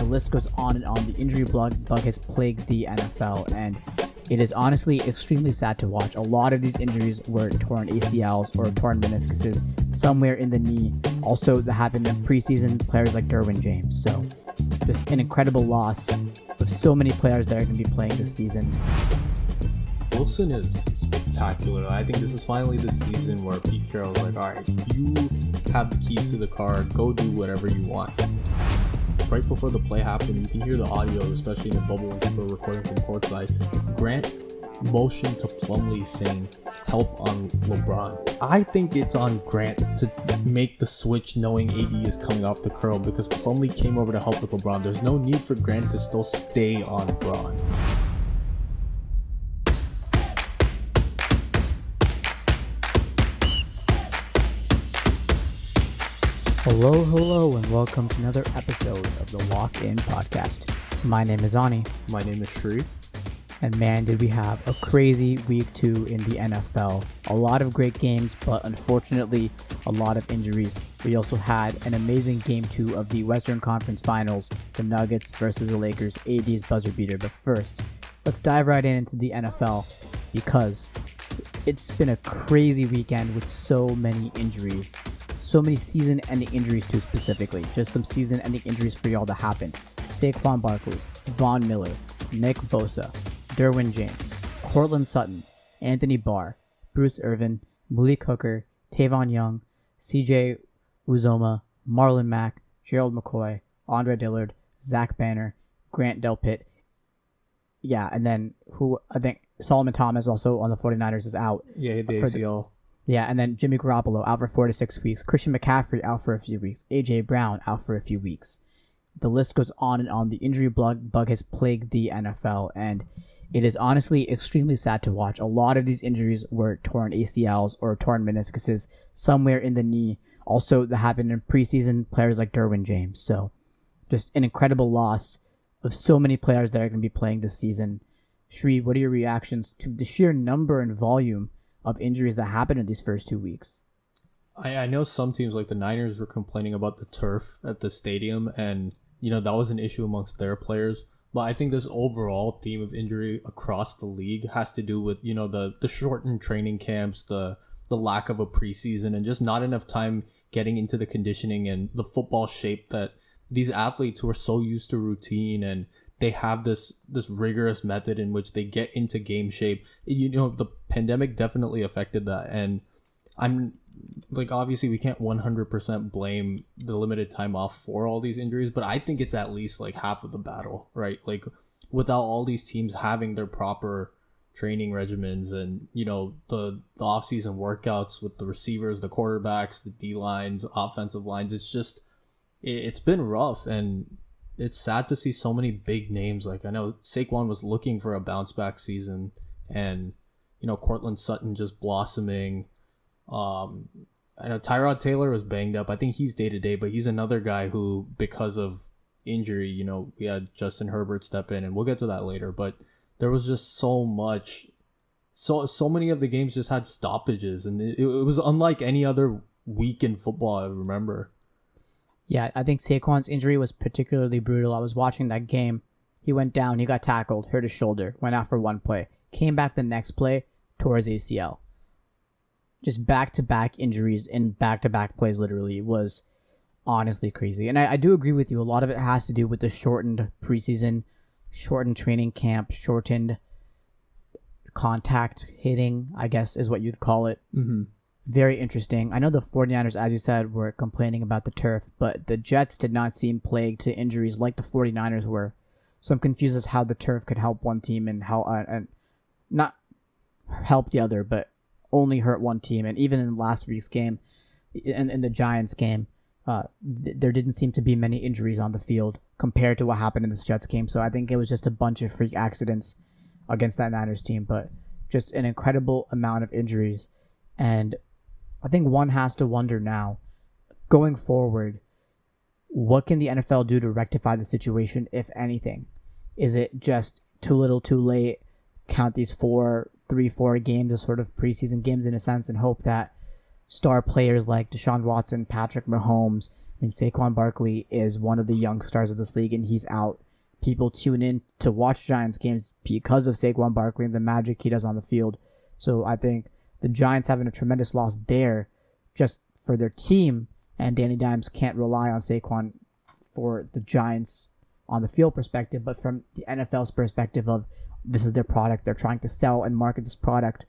The list goes on and on. The injury bug has plagued the NFL, and it is honestly extremely sad to watch. A lot of these injuries were torn ACLs or torn meniscuses somewhere in the knee. Also, that happened in preseason, players like Derwin James. So, just an incredible loss of so many players that are going to be playing this season. Wilson is spectacular. I think this is finally the season where Pete Carroll's like, all right, you have the keys to the car, go do whatever you want. Right before the play happened, you can hear the audio, especially in the bubble when people are recording from courtside. Grant motioned to Plumlee saying, help on LeBron. I think it's on Grant to make the switch knowing AD is coming off the curl because Plumlee came over to help with LeBron. There's no need for Grant to still stay on LeBron. Hello, and welcome to another episode of the Walk-In Podcast. My name is Ani. My name is Shri. And man, did we have a crazy week 2 in the NFL. A lot of great games, but unfortunately, a lot of injuries. We also had an amazing game 2 of the Western Conference Finals, the Nuggets versus the Lakers, AD's buzzer beater. But first, let's dive right into the NFL because it's been a crazy weekend with so many injuries. So many season-ending injuries too specifically. Just some season-ending injuries for y'all that happened. Saquon Barkley, Von Miller, Nick Bosa, Derwin James, Courtland Sutton, Anthony Barr, Bruce Irvin, Malik Hooker, Tavon Young, CJ Uzoma, Marlon Mack, Gerald McCoy, Andre Dillard, Zach Banner, Grant Delpit. Yeah, and then I think Solomon Thomas also on the 49ers is out. Yeah, the ACL. Yeah, and then Jimmy Garoppolo out for 4 to 6 weeks. Christian McCaffrey out for a few weeks. A.J. Brown out for a few weeks. The list goes on and on. The injury bug has plagued the NFL, and it is honestly extremely sad to watch. A lot of these injuries were torn ACLs or torn meniscuses somewhere in the knee. Also, that happened in preseason, players like Derwin James. So, just an incredible loss of so many players that are going to be playing this season. Shri, what are your reactions to the sheer number and volume of injuries that happened in these first 2 weeks? I know some teams like the Niners were complaining about the turf at the stadium, and that was an issue amongst their players. But I think this overall theme of injury across the league has to do with the shortened training camps, the lack of a preseason, and just not enough time getting into the conditioning and the football shape that these athletes who are so used to routine and they have this rigorous method in which they get into game shape. The pandemic definitely affected that. And I'm like, obviously we can't 100% blame the limited time off for all these injuries, but I think it's at least like half of the battle, right? Like without all these teams having their proper training regimens and, the off-season workouts with the receivers, the quarterbacks, the D-lines, offensive lines, it's been rough. And it's sad to see so many big names. Like I know Saquon was looking for a bounce back season, and Courtland Sutton just blossoming. I know Tyrod Taylor was banged up. I think he's day to day, but he's another guy who, because of injury, we had Justin Herbert step in, and we'll get to that later. But there was just so much, so many of the games just had stoppages, and it was unlike any other week in football I remember. Yeah, I think Saquon's injury was particularly brutal. I was watching that game. He went down, he got tackled, hurt his shoulder, went out for one play, came back the next play, tore his ACL. Just back-to-back injuries in back-to-back plays literally was honestly crazy. And I do agree with you. A lot of it has to do with the shortened preseason, shortened training camp, shortened contact hitting, I guess is what you'd call it. Mm-hmm. Very interesting. I know the 49ers, as you said, were complaining about the turf, but the Jets did not seem plagued to injuries like the 49ers were. So I'm confused as how the turf could help one team and how and not help the other, but only hurt one team. And even in last week's game, in the Giants game, there didn't seem to be many injuries on the field compared to what happened in this Jets game. So I think it was just a bunch of freak accidents against that Niners team, but just an incredible amount of injuries. And I think one has to wonder now, going forward, what can the NFL do to rectify the situation, if anything? Is it just too little, too late? Count these 4 games as sort of preseason games in a sense and hope that star players like Deshaun Watson, Patrick Mahomes, mean, Saquon Barkley is one of the young stars of this league, and he's out. People tune in to watch Giants games because of Saquon Barkley and the magic he does on the field. So I think the Giants having a tremendous loss there just for their team, and Danny Dimes can't rely on Saquon for the Giants on the field perspective, but from the NFL's perspective of this is their product, they're trying to sell and market this product.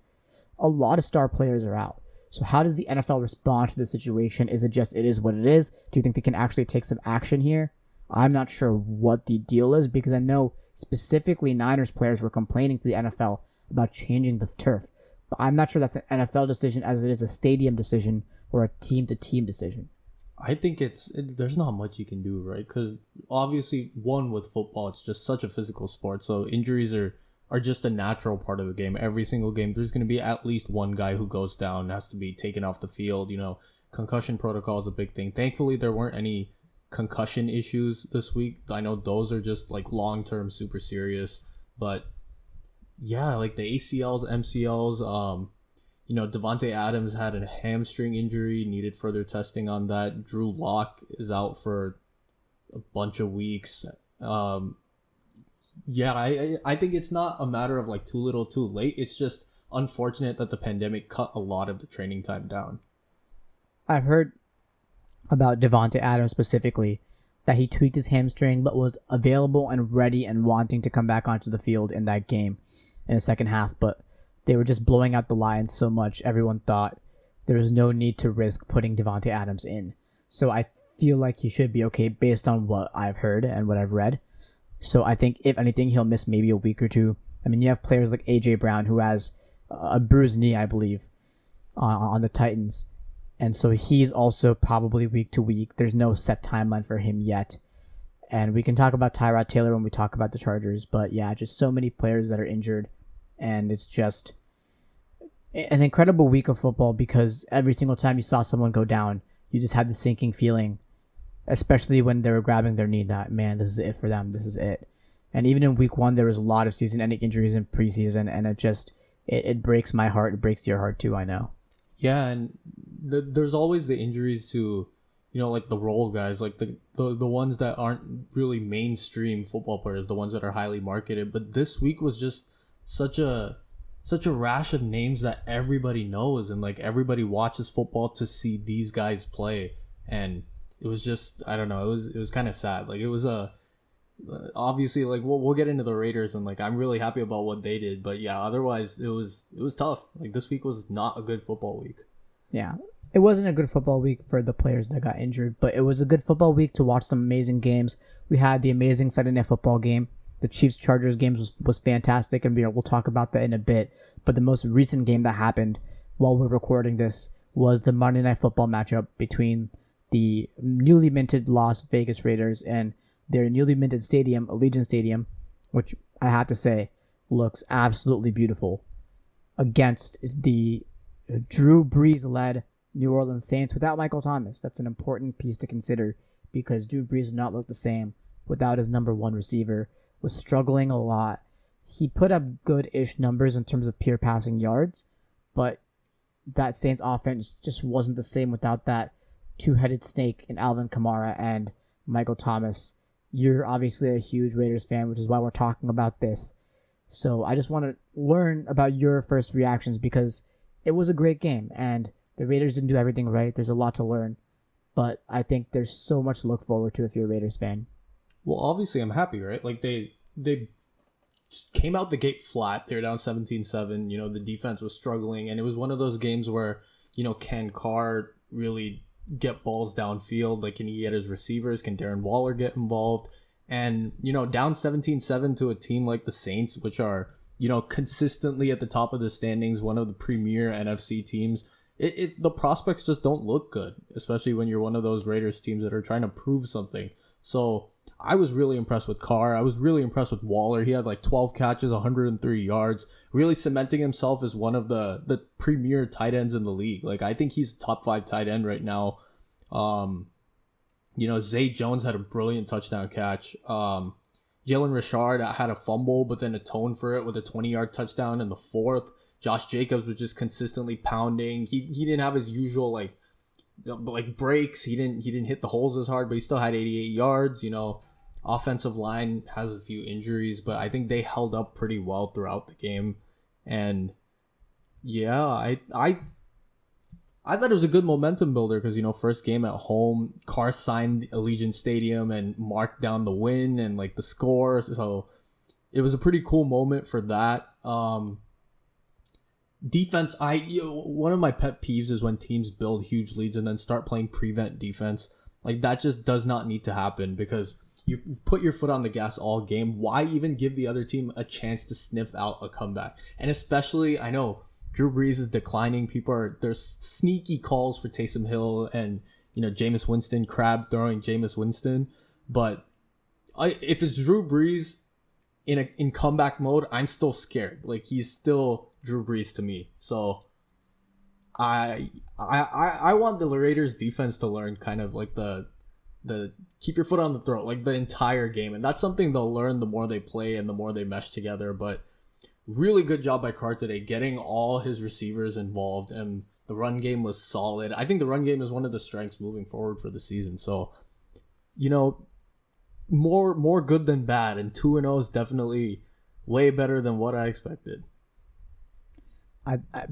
A lot of star players are out. So how does the NFL respond to the situation? Is it just it is what it is? Do you think they can actually take some action here? I'm not sure what the deal is because I know specifically Niners players were complaining to the NFL about changing the turf. But I'm not sure that's an NFL decision as it is a stadium decision or a team-to-team decision. I think there's not much you can do, right? Because obviously, one, with football, it's just such a physical sport. So injuries are just a natural part of the game. Every single game, there's going to be at least one guy who goes down, has to be taken off the field. Concussion protocol is a big thing. Thankfully, there weren't any concussion issues this week. I know those are just like long-term, super serious. But yeah, like the ACLs, MCLs, Devontae Adams had a hamstring injury, needed further testing on that. Drew Lock is out for a bunch of weeks. I think it's not a matter of like too little too late. It's just unfortunate that the pandemic cut a lot of the training time down. I've heard about Devontae Adams specifically that he tweaked his hamstring but was available and ready and wanting to come back onto the field in that game in the second half, but they were just blowing out the Lions so much everyone thought there was no need to risk putting Devontae Adams in. So I feel like he should be okay based on what I've heard and what I've read. So I think if anything he'll miss maybe a week or two. I mean, you have players like AJ Brown who has a bruised knee, I believe, on the Titans. And so he's also probably week to week. There's no set timeline for him yet. And we can talk about Tyrod Taylor when we talk about the Chargers. But yeah, just so many players that are injured. And it's just an incredible week of football because every single time you saw someone go down, you just had the sinking feeling, especially when they were grabbing their knee that, man, this is it for them. This is it. And even in week one, there was a lot of season-ending injuries in preseason, and it breaks my heart. It breaks your heart too, I know. Yeah, and there's always the injuries to, like the role guys, like the ones that aren't really mainstream football players, the ones that are highly marketed. But this week was just such a rash of names that everybody knows, and like everybody watches football to see these guys play. And it was just, I don't know, it was kind of sad. Like it was obviously, like we'll get into the Raiders, and like I'm really happy about what they did, but yeah, otherwise it was tough. Like this week was not a good football week. Yeah, it wasn't a good football week for the players that got injured, but it was a good football week to watch some amazing games. We had the amazing Sunday Night Football game. The Chiefs-Chargers game was fantastic, and we'll talk about that in a bit. But the most recent game that happened while we're recording this was the Monday Night Football matchup between the newly minted Las Vegas Raiders and their newly minted stadium, Allegiant Stadium, which I have to say looks absolutely beautiful, against the Drew Brees-led New Orleans Saints without Michael Thomas. That's an important piece to consider because Drew Brees did not look the same without his number one receiver. Was struggling a lot. He put up good-ish numbers in terms of pure passing yards, but that Saints offense just wasn't the same without that two-headed snake in Alvin Kamara and Michael Thomas. You're obviously a huge Raiders fan, which is why we're talking about this. So I just want to learn about your first reactions because it was a great game, and the Raiders didn't do everything right. There's a lot to learn, but I think there's so much to look forward to if you're a Raiders fan. Well, obviously, I'm happy, right? Like, they came out the gate flat. They were down 17-7. The defense was struggling. And it was one of those games where, can Carr really get balls downfield? Like, can he get his receivers? Can Darren Waller get involved? And, down 17-7 to a team like the Saints, which are, consistently at the top of the standings, one of the premier NFC teams, the prospects just don't look good, especially when you're one of those Raiders teams that are trying to prove something. So I was really impressed with Carr. I was really impressed with Waller. He had like 12 catches, 103 yards, really cementing himself as one of the premier tight ends in the league. Like, I think he's top 5 tight end right now. Zay Jones had a brilliant touchdown catch. Jalen Richard had a fumble, but then atoned for it with a 20-yard touchdown in the fourth. Josh Jacobs was just consistently pounding. He didn't have his usual, like, like breaks. He didn't hit the holes as hard, but he still had 88 yards. Offensive line has a few injuries, but I think they held up pretty well throughout the game. And yeah, I thought it was a good momentum builder because, first game at home, Carr signed Allegiant Stadium and marked down the win and like the score. So it was a pretty cool moment for that. Defense, one of my pet peeves is when teams build huge leads and then start playing prevent defense. Like that just does not need to happen because you put your foot on the gas all game. Why even give the other team a chance to sniff out a comeback? And especially, I know Drew Brees is declining. There's sneaky calls for Taysom Hill and, Jameis Winston, Crab throwing Jameis Winston. But if it's Drew Brees in comeback mode, I'm still scared. Like he's still Drew Brees to me. So I want the Raiders defense to learn kind of like the keep your foot on the throat like the entire game. And that's something they'll learn the more they play and the more they mesh together. But really good job by Carr today, getting all his receivers involved, and the run game was solid. I think the run game is one of the strengths moving forward for the season. So, more good than bad, and 2-0 is definitely way better than what I expected.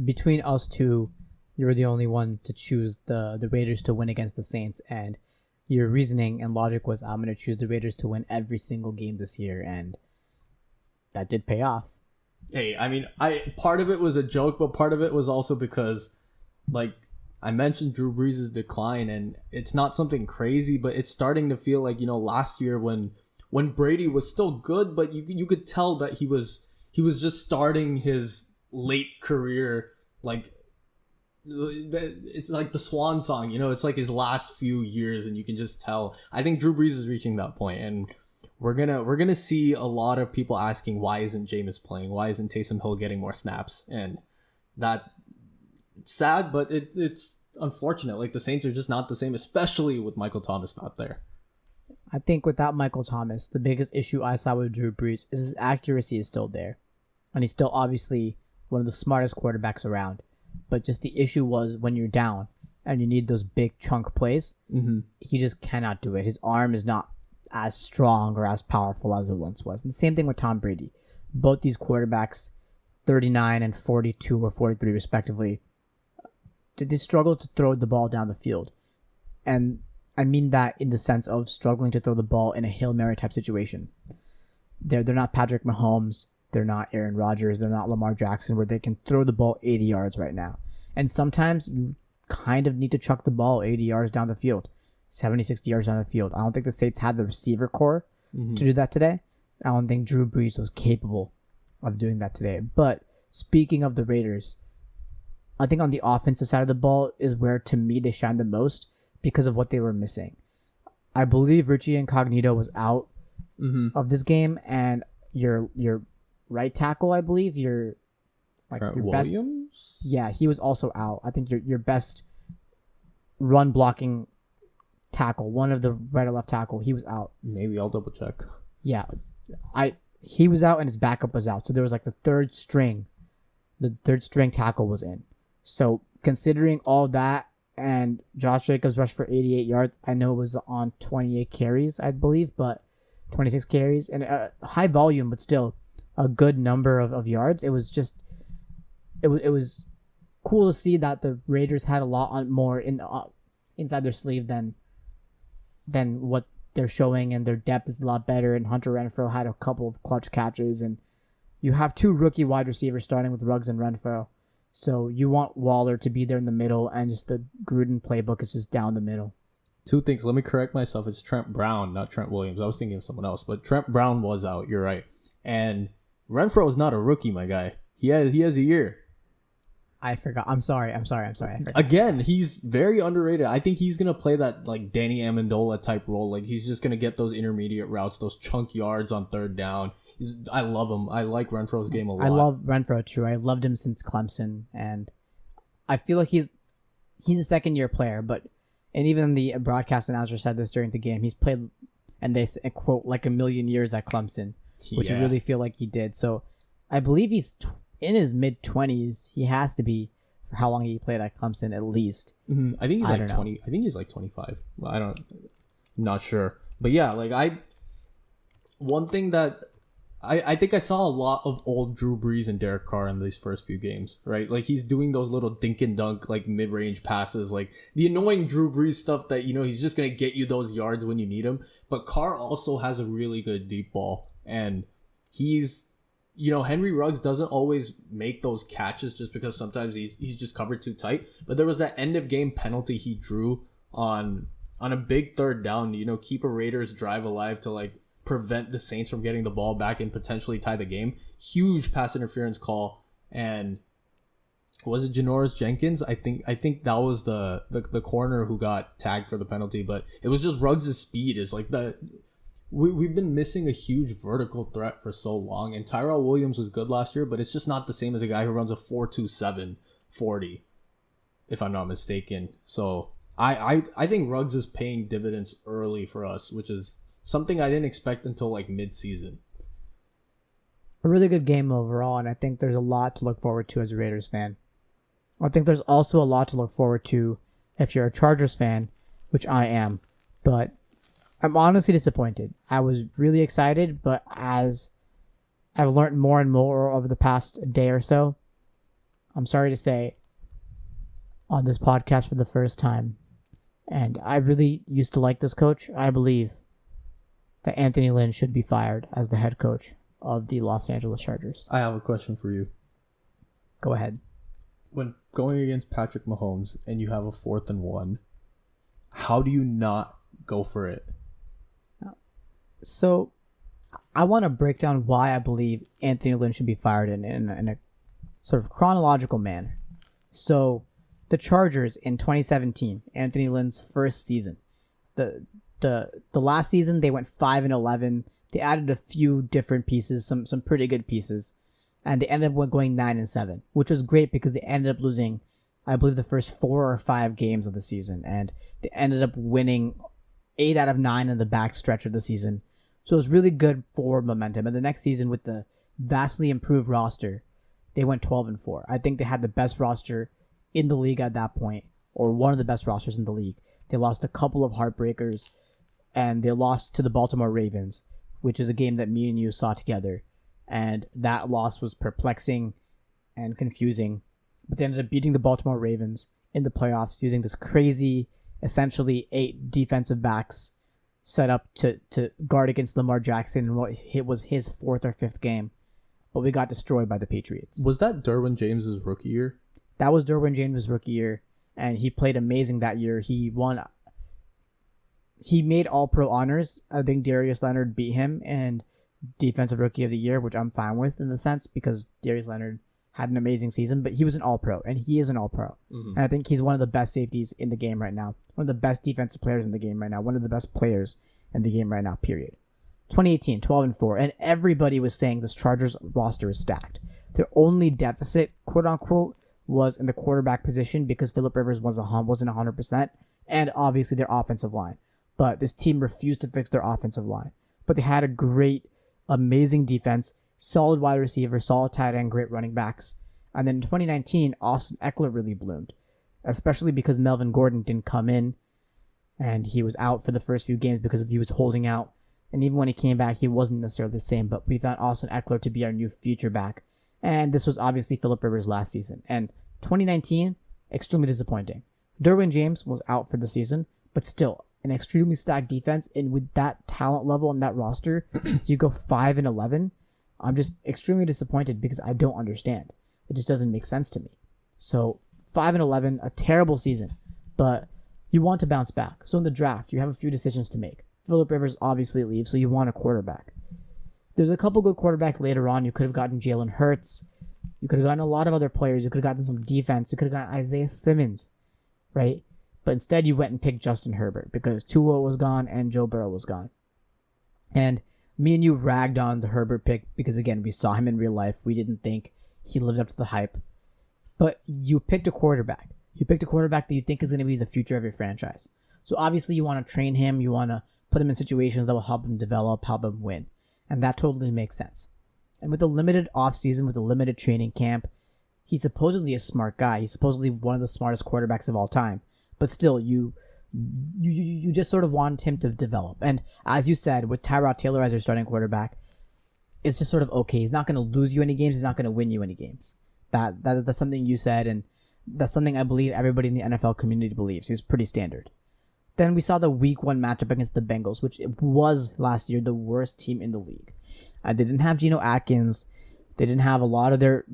Between us two, you were the only one to choose the Raiders to win against the Saints, and your reasoning and logic was, I'm going to choose the Raiders to win every single game this year, and that did pay off. Hey, I mean, part of it was a joke, but part of it was also because, like, I mentioned Drew Brees' decline, and it's not something crazy, but it's starting to feel like, last year when Brady was still good, but you could tell that he was just starting his late career, like, it's like the swan song, it's like his last few years, and you can just tell. I think Drew Brees is reaching that point, and we're gonna see a lot of people asking, why isn't Jameis playing? Why isn't Taysom Hill getting more snaps? And that's sad, but it's unfortunate. Like the Saints are just not the same, especially with Michael Thomas not there. I think without Michael Thomas, the biggest issue I saw with Drew Brees is his accuracy is still there, and he's still obviously one of the smartest quarterbacks around. But just the issue was when you're down and you need those big chunk plays, he just cannot do it. His arm is not as strong or as powerful as it once was. And the same thing with Tom Brady. Both these quarterbacks, 39 and 42 or 43 respectively, they struggle to throw the ball down the field. And I mean that in the sense of struggling to throw the ball in a Hail Mary type situation. They're not Patrick Mahomes. They're not Aaron Rodgers. They're not Lamar Jackson, where they can throw the ball 80 yards right now. And sometimes you kind of need to chuck the ball 80 yards down the field, 70, 60 yards down the field. I don't think the Saints had the receiver core to do that today. I don't think Drew Brees was capable of doing that today. But speaking of the Raiders, I think on the offensive side of the ball is where, to me, they shined the most because of what they were missing. I believe Richie Incognito was out of this game, and your right tackle, I believe, your Williams? best. Yeah, he was also out. I think your best run blocking tackle, one of the right or left tackle, he was out. Maybe I'll double check. Yeah, he was out and his backup was out. So there was like the third string tackle was in. So considering all that, and Josh Jacobs rushed for 88 yards, I know it was on 28 carries, I believe, but 26 carries and high volume, but still a good number of yards. It was just, it was cool to see that the Raiders had a lot more inside their sleeve than what they're showing, and their depth is a lot better. And Hunter Renfrow had a couple of clutch catches, and you have two rookie wide receivers starting with Ruggs and Renfrow. So you want Waller to be there in the middle, and just the Gruden playbook is just down the middle. Two things. Let me correct myself. It's Trent Brown, not Trent Williams. I was thinking of someone else, but Trent Brown was out. You're right. And Renfrow is not a rookie, my guy. He has a year. I forgot. I'm sorry. I forgot. Again, he's very underrated. I think he's going to play that like Danny Amendola type role. Like he's just going to get those intermediate routes, those chunk yards on third down. I love him. I like Renfrow's game a lot. I love Renfrow too. I loved him since Clemson, and I feel like he's a second-year player, and even the broadcast announcer said this during the game. He's played, and they quote, like a million years at Clemson, which I really feel like he did. So I believe he's in his mid-20s. He has to be for how long he played at Clemson, at least. I think he's I like don't know. 20. I think he's like 25. Well, I'm not sure. But yeah, like one thing that I think I saw a lot of old Drew Brees and Derek Carr in these first few games, right? Like he's doing those little dink and dunk, like mid-range passes, like the annoying Drew Brees stuff that, he's just going to get you those yards when you need him. But Carr also has a really good deep ball, and he's, Henry Ruggs doesn't always make those catches just because sometimes he's just covered too tight. But there was that end of game penalty he drew on a big third down, keep a Raiders drive alive to like prevent the Saints from getting the ball back and potentially tie the game. Huge pass interference call. And was it Janoris Jenkins? I think that was the corner who got tagged for the penalty, but it was just Ruggs' speed is like we've been missing a huge vertical threat for so long, and Tyrell Williams was good last year, but it's just not the same as a guy who runs a 4.27 40, if I'm not mistaken. So I think Ruggs is paying dividends early for us, which is something I didn't expect until like mid-season. A really good game overall, and I think there's a lot to look forward to as a Raiders fan. I think there's also a lot to look forward to if you're a Chargers fan, which I am, but I'm honestly disappointed. I was really excited, but as I've learned more and more over the past day or so, I'm sorry to say, on this podcast for the first time, and I really used to like this coach, I believe that Anthony Lynn should be fired as the head coach of the Los Angeles Chargers. I have a question for you. Go ahead. When going against Patrick Mahomes and you have a 4th and 1, how do you not go for it? So I want to break down why I believe Anthony Lynn should be fired in a sort of chronological manner. So the Chargers in 2017, Anthony Lynn's first season, the last season they went 5-11. They added a few different pieces, some pretty good pieces, and they ended up going 9-7, which was great because they ended up losing, I believe, the first 4 or 5 games of the season, and they ended up winning 8 out of 9 in the back stretch of the season. So it was really good for momentum. And the next season, with the vastly improved roster, they went 12-4. I think they had the best roster in the league at that point, or one of the best rosters in the league. They lost a couple of heartbreakers, and they lost to the Baltimore Ravens, which is a game that me and you saw together. And that loss was perplexing and confusing. But they ended up beating the Baltimore Ravens in the playoffs using this crazy, essentially 8 defensive backs set up to guard against Lamar Jackson in what was his 4th or 5th game. But we got destroyed by the Patriots. Was that Derwin James's rookie year? That was Derwin James' rookie year, and he played amazing that year. He made All-Pro honors. I think Darius Leonard beat him in Defensive Rookie of the Year, which I'm fine with in the sense because Darius Leonard had an amazing season, but he was an All-Pro, and he is an All-Pro. Mm-hmm. And I think he's one of the best safeties in the game right now, one of the best defensive players in the game right now, one of the best players in the game right now, period. 2018, 12-4, and everybody was saying this Chargers roster is stacked. Their only deficit, quote-unquote, was in the quarterback position because Phillip Rivers wasn't 100%, and obviously their offensive line. But this team refused to fix their offensive line. But they had a great, amazing defense, solid wide receiver, solid tight end, great running backs. And then in 2019, Austin Eckler really bloomed, especially because Melvin Gordon didn't come in, and he was out for the first few games because he was holding out. And even when he came back, he wasn't necessarily the same. But we found Austin Eckler to be our new future back. And this was obviously Phillip Rivers' last season. And 2019, extremely disappointing. Derwin James was out for the season, but still, an extremely stacked defense. And with that talent level and that roster, you go 5-11. I'm just extremely disappointed because I don't understand. It just doesn't make sense to me. So 5-11, a terrible season, but you want to bounce back. So in the draft, you have a few decisions to make. Phillip Rivers obviously leaves, so you want a quarterback. There's a couple good quarterbacks later on. You could have gotten Jalen Hurts. You could have gotten a lot of other players. You could have gotten some defense. You could have gotten Isaiah Simmons, right? But instead, you went and picked Justin Herbert because Tua was gone and Joe Burrow was gone. And me and you ragged on the Herbert pick because, again, we saw him in real life. We didn't think he lived up to the hype. But you picked a quarterback. You picked a quarterback that you think is going to be the future of your franchise. So obviously, you want to train him. You want to put him in situations that will help him develop, help him win. And that totally makes sense. And with a limited offseason, with a limited training camp, He's supposedly a smart guy. He's supposedly one of the smartest quarterbacks of all time. But still, you just sort of want him to develop. And as you said, with Tyrod Taylor as your starting quarterback, it's just sort of okay. He's not going to lose you any games. He's not going to win you any games. That's something you said, and that's something I believe everybody in the NFL community believes. He's pretty standard. Then we saw the Week 1 matchup against the Bengals, which was last year the worst team in the league. They didn't have Geno Atkins. They didn't have a lot of their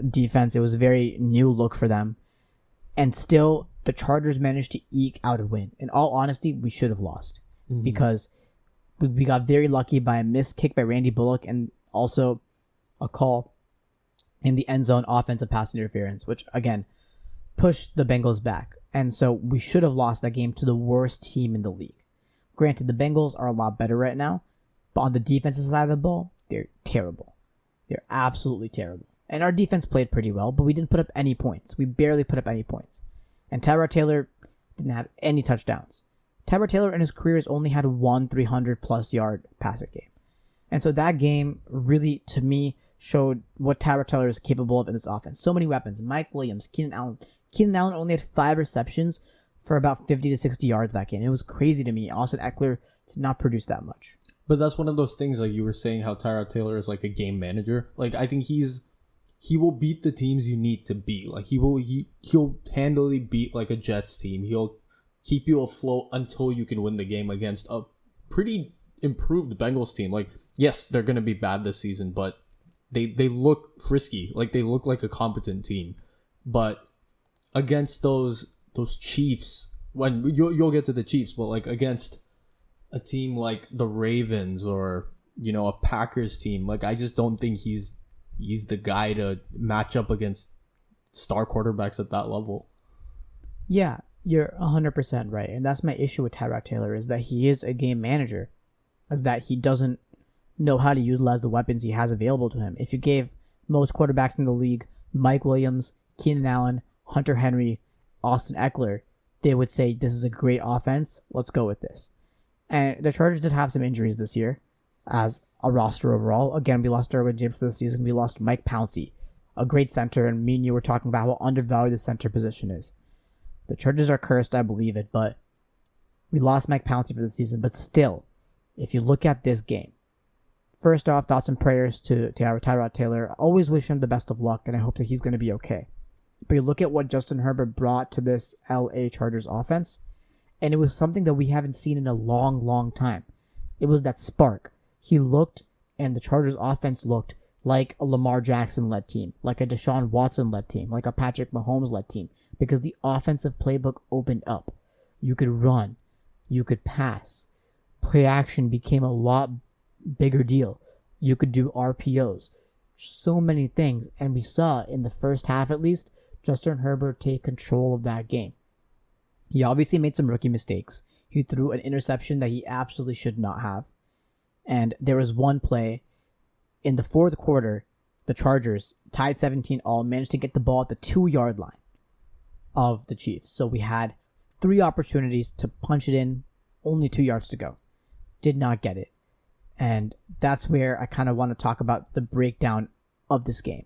defense. It was a very new look for them. And still, the Chargers managed to eke out a win. In all honesty, we should have lost because we got very lucky by a missed kick by Randy Bullock and also a call in the end zone offensive pass interference, which, again, pushed the Bengals back. And so we should have lost that game to the worst team in the league. Granted, the Bengals are a lot better right now, but on the defensive side of the ball, they're terrible. They're absolutely terrible. And our defense played pretty well, but we didn't put up any points. We barely put up any points. And Tyrod Taylor didn't have any touchdowns. Tyrod Taylor in his career has only had one 300-plus yard passing game. And so that game really, to me, showed what Tyrod Taylor is capable of in this offense. So many weapons. Mike Williams, Keenan Allen. Keenan Allen only had 5 receptions for about 50 to 60 yards that game. It was crazy to me. Austin Eckler did not produce that much. But that's one of those things, like you were saying, how Tyrod Taylor is like a game manager. Like, I think he will beat the teams you need to beat. Like, he'll handily beat like a Jets team. He'll keep you afloat until you can win the game against a pretty improved Bengals team. Like, yes, they're gonna be bad this season, but they look frisky. Like, they look like a competent team. But against those Chiefs, when you'll get to the Chiefs, but like against a team like the Ravens or, you know, a Packers team, like, I just don't think he's the guy to match up against star quarterbacks at that level. Yeah, you're 100% right. And that's my issue with Tyrod Taylor, is that he is a game manager, is that he doesn't know how to utilize the weapons he has available to him. If you gave most quarterbacks in the league Mike Williams, Keenan Allen, Hunter Henry, Austin Eckler, they would say, this is a great offense. Let's go with this. And the Chargers did have some injuries this year as a roster overall. Again, we lost Derwin James for the season. We lost Mike Pouncey, a great center, and me and you were talking about how undervalued the center position is. The Chargers are cursed, I believe it, but we lost Mike Pouncey for the season. But still, if you look at this game, first off, thoughts and prayers to Tyrod Taylor. I always wish him the best of luck, and I hope that he's going to be okay. But you look at what Justin Herbert brought to this LA Chargers offense, and it was something that we haven't seen in a long, long time. It was that spark. He looked, and the Chargers offense looked like a Lamar Jackson-led team, like a Deshaun Watson-led team, like a Patrick Mahomes-led team, because the offensive playbook opened up. You could run. You could pass. Play action became a lot bigger deal. You could do RPOs. So many things. And we saw in the first half, at least, Justin Herbert take control of that game. He obviously made some rookie mistakes. He threw an interception that he absolutely should not have. And there was one play in the fourth quarter, the Chargers, tied 17-all, managed to get the ball at the 2-yard line of the Chiefs. So we had 3 opportunities to punch it in, only 2 yards to go. Did not get it. And that's where I kind of want to talk about the breakdown of this game,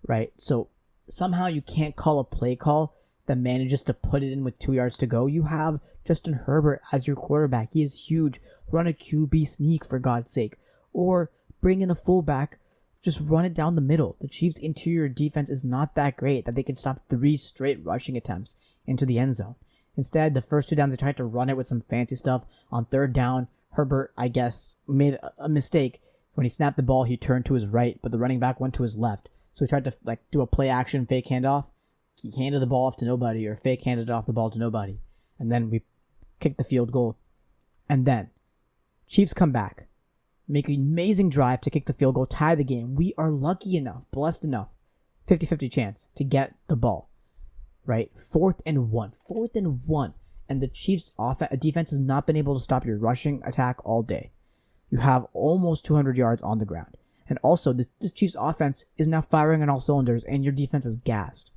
right? So somehow you can't call a play call that manages to put it in with 2 yards to go. You have Justin Herbert as your quarterback. He is huge. Run a QB sneak, for God's sake. Or bring in a fullback. Just run it down the middle. The Chiefs' interior defense is not that great that they can stop 3 straight rushing attempts into the end zone. Instead, the first 2 downs, they tried to run it with some fancy stuff. On 3rd down, Herbert, I guess, made a mistake. When he snapped the ball, he turned to his right, but the running back went to his left. So he tried to do a play action fake handoff. He handed the ball off to nobody, or fake handed off the ball to nobody. And then we kicked the field goal. And then Chiefs come back, make an amazing drive to kick the field goal, tie the game. We are lucky enough, blessed enough, 50-50 chance to get the ball, right? 4th and 1. 4th and 1. And the Chiefs' defense has not been able to stop your rushing attack all day. You have almost 200 yards on the ground. And also, this Chiefs offense is now firing on all cylinders, and your defense is gassed.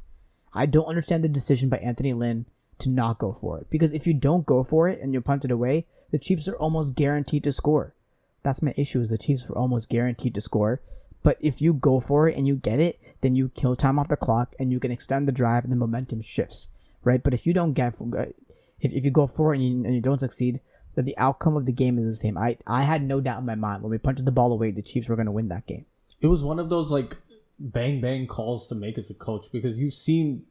I don't understand the decision by Anthony Lynn to not go for it. Because if you don't go for it and you punt it away, the Chiefs are almost guaranteed to score. That's my issue, is the Chiefs were almost guaranteed to score. But if you go for it and you get it, then you kill time off the clock and you can extend the drive and the momentum shifts, right? But if you don't get, if you go for it and you don't succeed, then the outcome of the game is the same. I had no doubt in my mind when we punched the ball away, the Chiefs were going to win that game. It was one of those like bang bang calls to make as a coach, because you've seen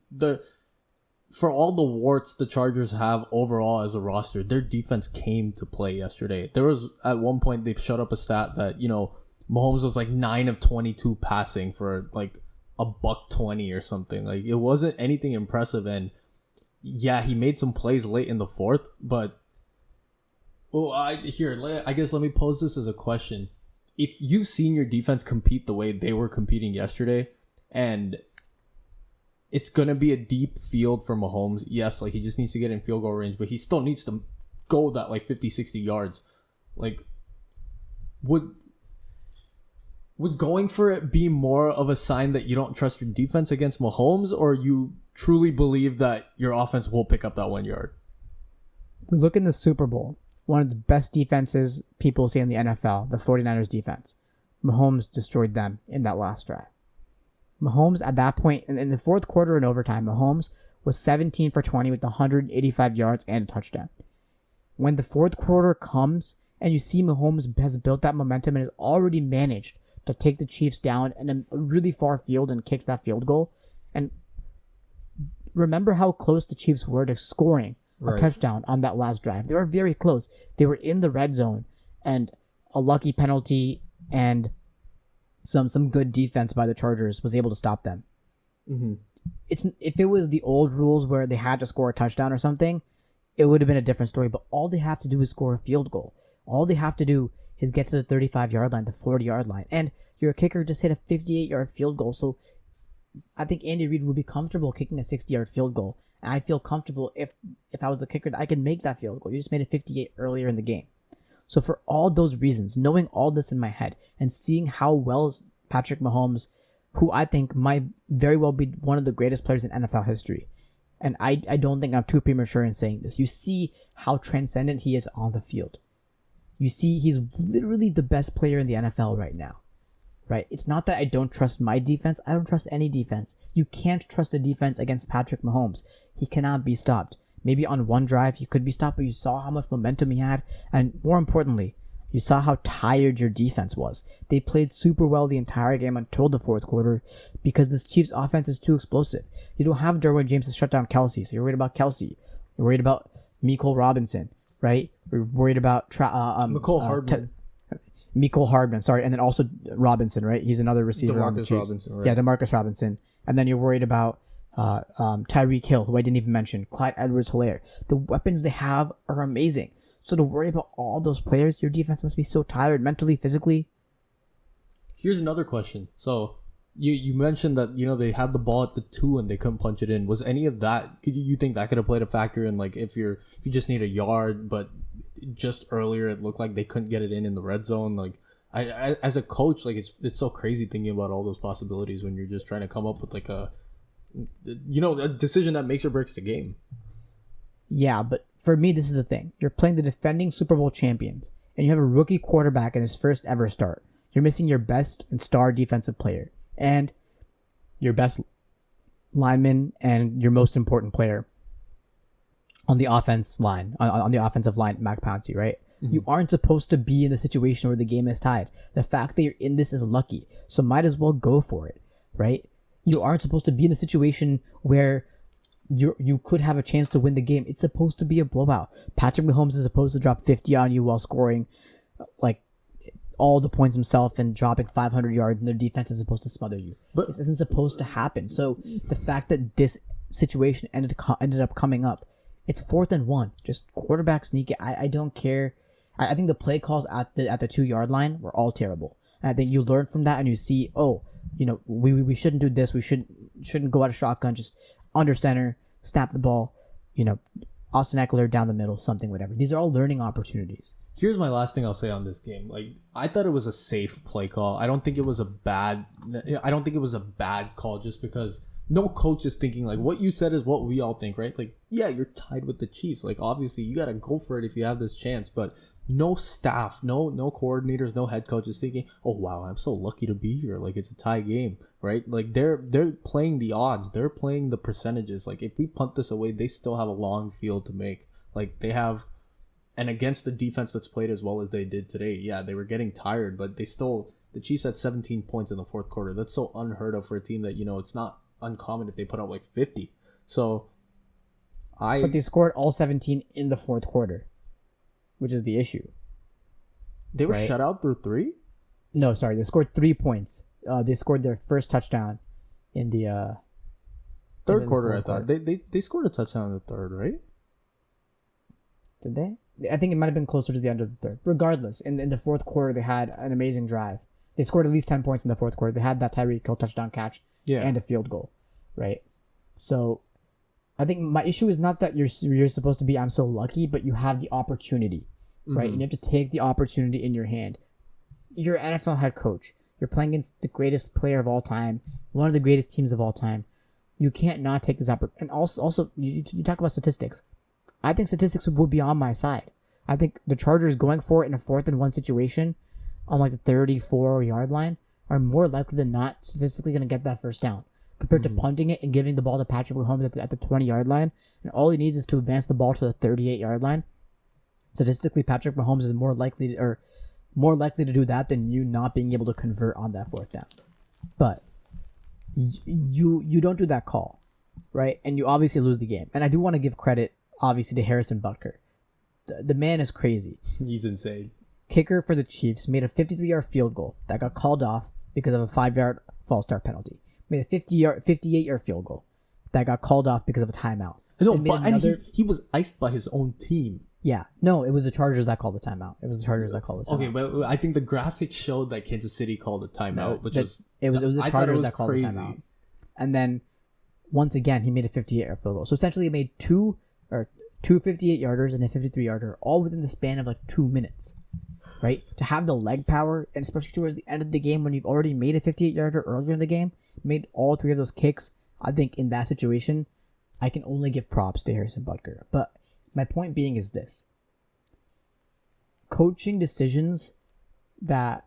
for all the warts the Chargers have overall as a roster, their defense came to play yesterday. There was at one point they shut up a stat that, you know, Mahomes was like 9 of 22 passing for like $120 or something. Like, it wasn't anything impressive. And yeah, he made some plays late in the fourth, but I guess let me pose this as a question. If you've seen your defense compete the way they were competing yesterday, and it's going to be a deep field for Mahomes, yes, like he just needs to get in field goal range, but he still needs to go that like 50, 60 yards. Like, would going for it be more of a sign that you don't trust your defense against Mahomes, or you truly believe that your offense will pick up that 1 yard? We look in the Super Bowl, one of the best defenses people see in the NFL, the 49ers defense. Mahomes destroyed them in that last drive. Mahomes at that point, in the fourth quarter and overtime, Mahomes was 17 for 20 with 185 yards and a touchdown. When the fourth quarter comes and you see Mahomes has built that momentum and has already managed to take the Chiefs down in a really far field and kick that field goal, and remember how close the Chiefs were to scoring a touchdown on that last drive. They were very close. They were in the red zone, and a lucky penalty and some good defense by the Chargers was able to stop them. Mm-hmm. If it was the old rules where they had to score a touchdown or something, it would have been a different story. But all they have to do is score a field goal. All they have to do is get to the 35-yard line, the 40-yard line, and your kicker just hit a 58-yard field goal. So I think Andy Reid would be comfortable kicking a 60-yard field goal. And I feel comfortable if I was the kicker, I could make that field goal. You just made a 58 earlier in the game. So for all those reasons, knowing all this in my head and seeing how well Patrick Mahomes, who I think might very well be one of the greatest players in NFL history, and I don't think I'm too premature in saying this, you see how transcendent he is on the field. You see he's literally the best player in the NFL right now. Right? It's not that I don't trust my defense. I don't trust any defense. You can't trust a defense against Patrick Mahomes. He cannot be stopped. Maybe on one drive he could be stopped, but you saw how much momentum he had. And more importantly, you saw how tired your defense was. They played super well the entire game until the fourth quarter because this Chiefs offense is too explosive. You don't have Derwin James to shut down Kelsey, so you're worried about Kelsey. You're worried about Mecole Robinson, right? You're worried about Mecole Hardman. Mecole Hardman, sorry, and then also Robinson, right? He's another receiver on the Chiefs. Robinson, right? Yeah, DeMarcus Robinson. And then you're worried about Tyreek Hill, who I didn't even mention, Clyde Edwards-Helaire. The weapons they have are amazing. So to worry about all those players, your defense must be so tired mentally, physically. Here's another question. So you mentioned that, you know, they had the ball at the 2 and they couldn't punch it in. Was any of that, you think that could have played a factor in, like, if you just need a yard, but just earlier it looked like they couldn't get it in the red zone? Like, I as a coach, like, it's so crazy thinking about all those possibilities when you're just trying to come up with like a decision that makes or breaks the game. Yeah, but for me, this is the thing. You're playing the defending Super Bowl champions, and you have a rookie quarterback in his first ever start. You're missing your best and star defensive player, and your best lineman, and your most important player on the offense line, on the offensive line, Mac Pouncey, right? Mm-hmm. You aren't supposed to be in the situation where the game is tied. The fact that you're in this is lucky, so might as well go for it, right? You aren't supposed to be in the situation where you could have a chance to win the game. It's supposed to be a blowout. Patrick Mahomes is supposed to drop 50 on you while scoring like all the points himself and dropping 500 yards, and their defense is supposed to smother you. But this isn't supposed to happen. So the fact that this situation ended up coming up, it's 4th and 1. Just quarterback sneak it. I don't care. I think the play calls at the 2-yard line were all terrible. And I think you learn from that and you see, we shouldn't do this. We shouldn't go out of shotgun. Just under center, snap the ball. Austin Eckler down the middle, something, whatever. These are all learning opportunities. Here's my last thing I'll say on this game. Like, I thought it was a safe play call. I don't think it was a bad call just because no coach is thinking, like, what you said is what we all think, right? Like, yeah, you're tied with the Chiefs. Like, obviously, you got to go for it if you have this chance. But no staff, no coordinators, no head coaches thinking, oh wow, I'm so lucky to be here. Like it's a tie game, right? Like they're playing the odds, they're playing the percentages. Like if we punt this away, they still have a long field to make. Like they have, and against the defense that's played as well as they did today, yeah, they were getting tired, but the Chiefs had 17 points in the fourth quarter. That's so unheard of for a team that, it's not uncommon if they put out like 50. So But they scored all 17 in the fourth quarter, which is the issue. They were shut out through 3? No, sorry. They scored 3 points. They scored their first touchdown in the third quarter, I thought. They scored a touchdown in the third, right? Did they? I think it might have been closer to the end of the third. Regardless, in the fourth quarter, they had an amazing drive. They scored at least 10 points in the fourth quarter. They had that Tyreek Hill touchdown catch and a field goal, right? So I think my issue is not that you're supposed to be I'm so lucky, but you have the opportunity, right? And you have to take the opportunity in your hand. You're an NFL head coach. You're playing against the greatest player of all time, one of the greatest teams of all time. You can't not take this opportunity. And also you talk about statistics. I think statistics would be on my side. I think the Chargers going for it in a 4th and 1 situation on like the 34-yard line are more likely than not statistically going to get that first down compared to punting it and giving the ball to Patrick Mahomes at the 20-yard line. And all he needs is to advance the ball to the 38-yard line. Statistically, Patrick Mahomes is more likely to do that than you not being able to convert on that 4th down. But you don't do that call, right? And you obviously lose the game. And I do want to give credit, obviously, to Harrison Butker. The man is crazy. He's insane. Kicker for the Chiefs made a 53-yard field goal that got called off because of a 5-yard false start penalty. Made a 58-yard field goal that got called off because of a timeout. No, but he was iced by his own team. Yeah. No, it was the Chargers that called the timeout. Okay, but I think the graphic showed that Kansas City called the timeout, it was the Chargers that called the timeout. And then once again, he made a 58-yard field goal. So essentially, he made two 58-yarders and a 53-yarder all within the span of like 2 minutes, right? To have the leg power, and especially towards the end of the game when you've already made a 58-yarder earlier in the game, made all 3 of those kicks. I think in that situation, I can only give props to Harrison Butker. But my point being is this. Coaching decisions that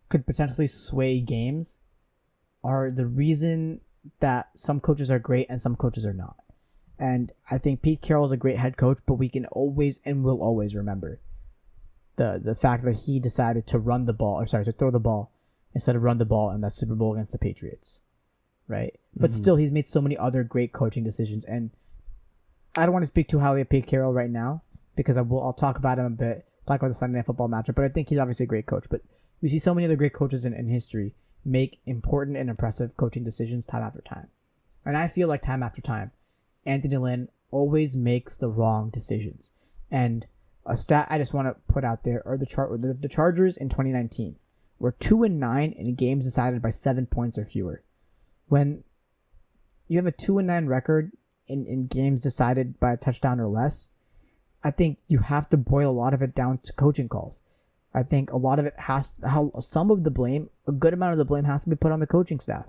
could potentially sway games are the reason that some coaches are great and some coaches are not. And I think Pete Carroll is a great head coach, but we can always and will always remember the fact that he decided to to throw the ball instead of run the ball in that Super Bowl against the Patriots, right? But still, he's made so many other great coaching decisions, and I don't want to speak too highly of Pete Carroll right now because I'll talk about him a bit, talk about the Sunday Night Football matchup, but I think he's obviously a great coach. But we see so many other great coaches in history make important and impressive coaching decisions time after time. And I feel like time after time, Anthony Lynn always makes the wrong decisions. And a stat I just want to put out there are the Chargers in 2019 were 2-9 in games decided by 7 points or fewer. When you have a 2-9 record in games decided by a touchdown or less, I think you have to boil a lot of it down to coaching calls. I think a lot of it a good amount of the blame has to be put on the coaching staff.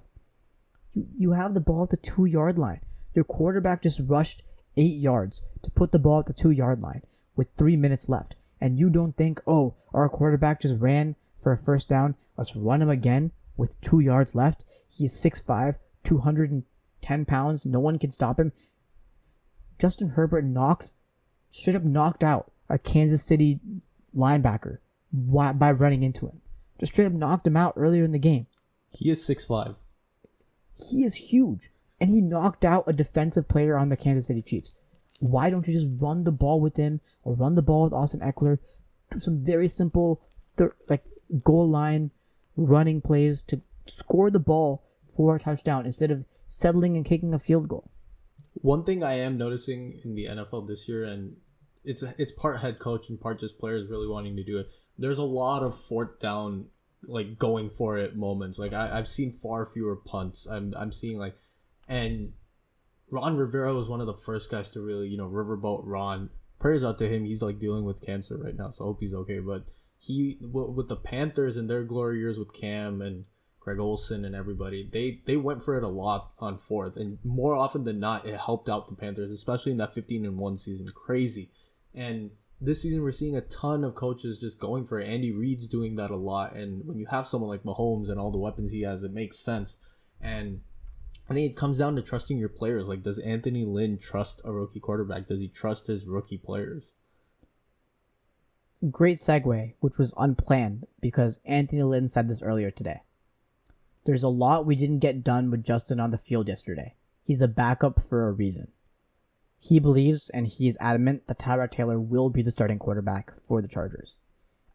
You have the ball at the 2-yard line. Your quarterback just rushed 8 yards to put the ball at the 2-yard line with 3 minutes left. And you don't think, oh, our quarterback just ran for a first down. Let's run him again with 2 yards left. He's 6'5", 210 pounds. No one can stop him. Justin Herbert straight up knocked out a Kansas City linebacker by running into him. Just straight up knocked him out earlier in the game. He is 6'5". He is huge. And he knocked out a defensive player on the Kansas City Chiefs. Why don't you just run the ball with him or run the ball with Austin Eckler? Do some very simple goal line running plays to score the ball for a touchdown instead of settling and kicking a field goal. One thing I am noticing in the NFL this year, and it's part head coach and part just players really wanting to do it, there's a lot of 4th down, like going for it moments. Like I've seen far fewer punts. I'm seeing and Ron Rivera was one of the first guys to really, riverboat Ron. Prayers out to him. He's dealing with cancer right now, so I hope he's okay. But he, with the Panthers and their glory years with Cam and Greg Olsen and everybody, they went for it a lot on 4th, and more often than not, it helped out the Panthers, especially in that 15-1 season. Crazy. And this season we're seeing a ton of coaches just going for it. Andy Reid's doing that a lot, and when you have someone like Mahomes and all the weapons he has, it makes sense. And I think it comes down to trusting your players. Like, does Anthony Lynn trust a rookie quarterback? Does he trust his rookie players? Great segue, which was unplanned because Anthony Lynn said this earlier today. There's a lot we didn't get done with Justin on the field yesterday. He's a backup for a reason. He believes, and he is adamant, that Tyrod Taylor will be the starting quarterback for the Chargers.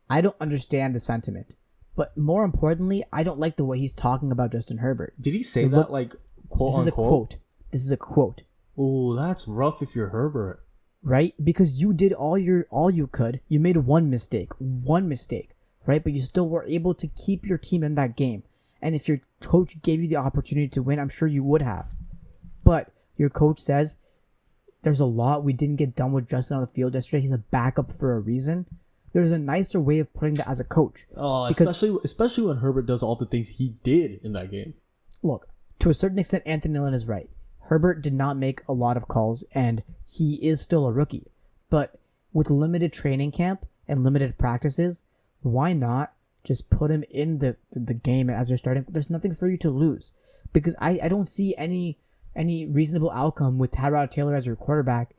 I don't understand the sentiment, but more importantly, I don't like the way he's talking about Justin Herbert. Did he say that, like, quote unquote? This is a quote. Oh, that's rough if you're Herbert. Right? Because you did all you could. You made one mistake, right? But you still were able to keep your team in that game. And if your coach gave you the opportunity to win, I'm sure you would have. But your coach says, there's a lot we didn't get done with Justin on the field yesterday. He's a backup for a reason. There's a nicer way of putting that as a coach. Oh, especially when Herbert does all the things he did in that game. Look, to a certain extent, Anthony Lynn is right. Herbert did not make a lot of calls, and he is still a rookie. But with limited training camp and limited practices, why not just put him in the game as you're starting? There's nothing for you to lose. Because I don't see any reasonable outcome with Tyrod Taylor as your quarterback,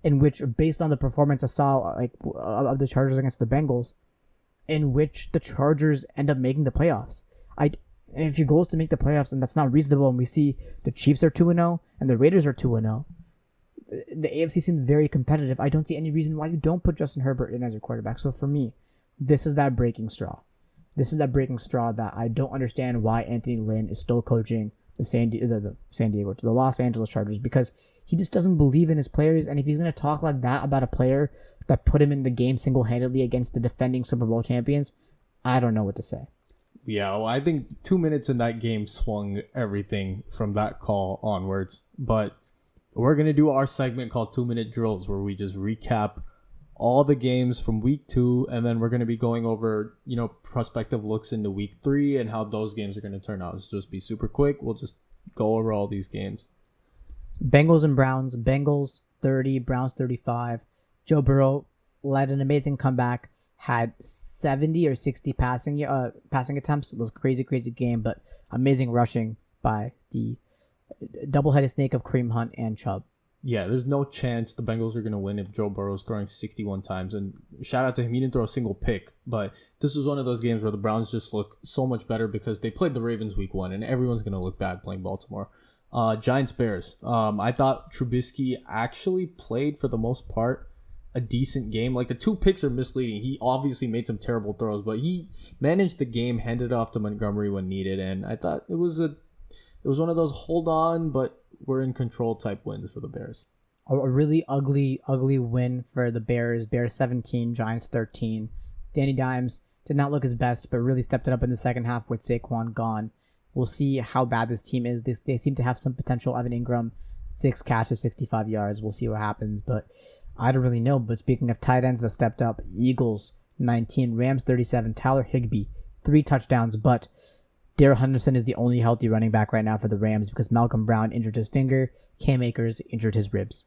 in which, based on the performance I saw of the Chargers against the Bengals, in which the Chargers end up making the playoffs. And if your goal is to make the playoffs, and that's not reasonable, and we see the Chiefs are 2-0 and the Raiders are 2-0, the AFC seems very competitive. I don't see any reason why you don't put Justin Herbert in as your quarterback. So for me, this is that breaking straw. This is that breaking straw that I don't understand why Anthony Lynn is still coaching the Los Angeles Chargers, because he just doesn't believe in his players. And if he's going to talk like that about a player that put him in the game single-handedly against the defending Super Bowl champions, I don't know what to say. Yeah, well, I think 2 minutes in that game swung everything from that call onwards. But we're going to do our segment called 2-Minute Drills, where we just recap all the games from week 2, and then we're going to be going over, prospective looks into week 3 and how those games are going to turn out. It's just be super quick. We'll just go over all these games. Bengals and Browns. Bengals 30, Browns 35. Joe Burrow led an amazing comeback, had 70 or 60 passing attempts. It was a crazy game, but amazing rushing by the double-headed snake of Kareem Hunt and Chubb. Yeah, there's no chance the Bengals are going to win if Joe Burrow's throwing 61 times. And shout out to him. He didn't throw a single pick. But this was one of those games where the Browns just look so much better because they played the Ravens week 1. And everyone's going to look bad playing Baltimore. Giants-Bears. I thought Trubisky actually played, for the most part, a decent game. Like, the 2 picks are misleading. He obviously made some terrible throws. But he managed the game, handed it off to Montgomery when needed. And I thought it was one of those hold on, but we're in control type wins for the Bears. A really ugly win for the Bears. Bears 17, Giants 13. Danny Dimes did not look his best, but really stepped it up in the second half with Saquon gone. We'll see how bad this team is. They seem to have some potential. Evan Ingram, 6 catches, 65 yards. We'll see what happens, but I don't really know. But speaking of tight ends that stepped up, Eagles 19, Rams 37, Tyler Higbee, 3 touchdowns, but Darrell Henderson is the only healthy running back right now for the Rams because Malcolm Brown injured his finger, Cam Akers injured his ribs.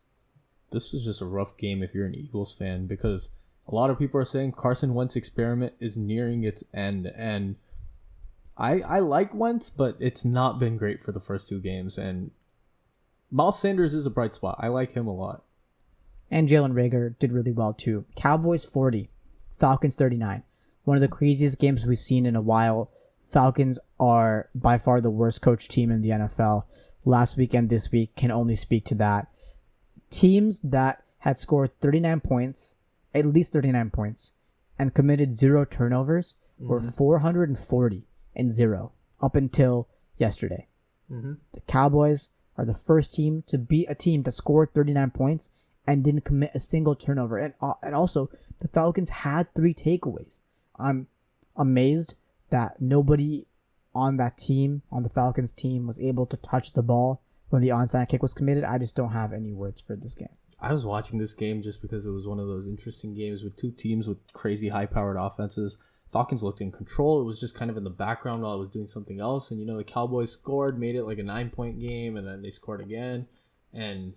This was just a rough game if you're an Eagles fan, because a lot of people are saying Carson Wentz experiment is nearing its end, and I like Wentz, but it's not been great for the first 2 games, and Miles Sanders is a bright spot. I like him a lot. And Jalen Reagor did really well too. Cowboys 40, Falcons 39. One of the craziest games we've seen in a while. Falcons are by far the worst coached team in the NFL. Last week and this week can only speak to that. Teams that had scored 39 points, at least 39 points, and committed 0 turnovers were 440 and 0 up until yesterday. The Cowboys are the first team to beat a team that scored 39 points and didn't commit a single turnover. And also, the Falcons had 3 takeaways. I'm amazed that nobody on that team, on the Falcons team, was able to touch the ball when the onside kick was committed. I just don't have any words for this game. I was watching this game just because it was one of those interesting games with 2 teams with crazy high-powered offenses. Falcons looked in control. It was just kind of in the background while I was doing something else. And, the Cowboys scored, made it like a 9-point game, and then they scored again. And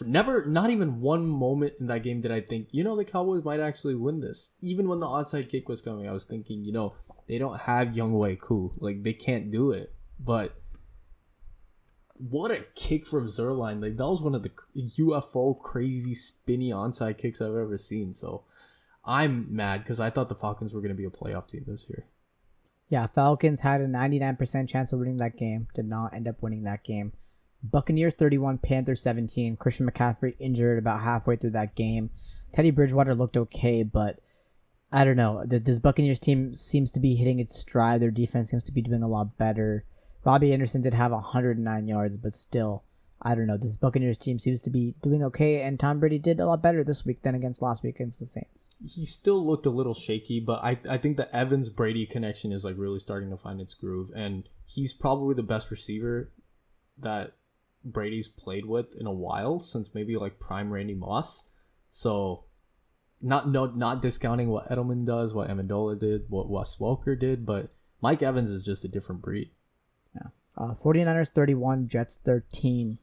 never, not even one moment in that game did I think, the Cowboys might actually win this. Even when the onside kick was coming, I was thinking, they don't have Younghoe Koo. Like, they can't do it. But what a kick from Zerline. Like, that was one of the UFO crazy spinny onside kicks I've ever seen. So I'm mad because I thought the Falcons were going to be a playoff team this year. Yeah, Falcons had a 99% chance of winning that game. Did not end up winning that game. Buccaneers 31, Panthers 17. Christian McCaffrey injured about halfway through that game. Teddy Bridgewater looked okay, but I don't know. This Buccaneers team seems to be hitting its stride. Their defense seems to be doing a lot better. Robbie Anderson did have 109 yards, but still, I don't know. This Buccaneers team seems to be doing okay, and Tom Brady did a lot better this week than against last week against the Saints. He still looked a little shaky, but I think the Evans-Brady connection is like really starting to find its groove, and he's probably the best receiver that Brady's played with in a while, since maybe like prime Randy Moss. So not discounting what Edelman does, what Amendola did, what Wes Welker did, but Mike Evans is just a different breed. Yeah. 49ers 31, Jets 13.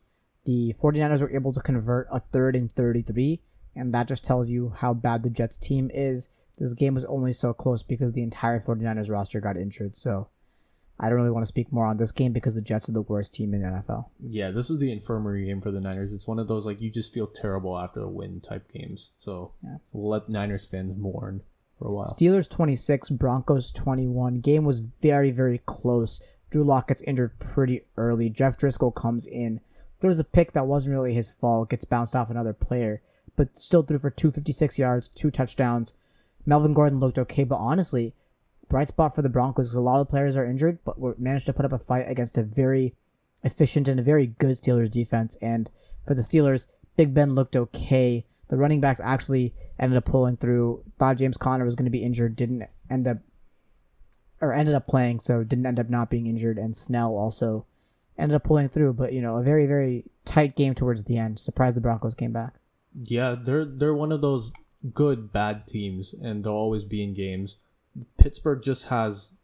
The 49ers were able to convert a 3rd and 33, and that just tells you how bad the Jets team is. This game was only so close because the entire 49ers roster got injured, so I don't really want to speak more on this game because the Jets are the worst team in the NFL. Yeah, this is the infirmary game for the Niners. It's one of those, like, you just feel terrible after a win type games. So we'll let Niners fans mourn for a while. Steelers 26, Broncos 21. Game was very, very close. Drew Lock gets injured pretty early. Jeff Driscoll comes in. Throws a pick that wasn't really his fault. Gets bounced off another player. But still threw for 256 yards, 2 touchdowns. Melvin Gordon looked okay, but honestly, bright spot for the Broncos because a lot of the players are injured, but managed to put up a fight against a very efficient and a very good Steelers defense. And for the Steelers, Big Ben looked okay. The running backs actually ended up pulling through. Thought James Conner was going to be injured, ended up playing, so didn't end up not being injured. And Snell also ended up pulling through, but a very, very tight game towards the end. Surprised the Broncos came back. Yeah, they're one of those good bad teams, and they'll always be in games. Pittsburgh just has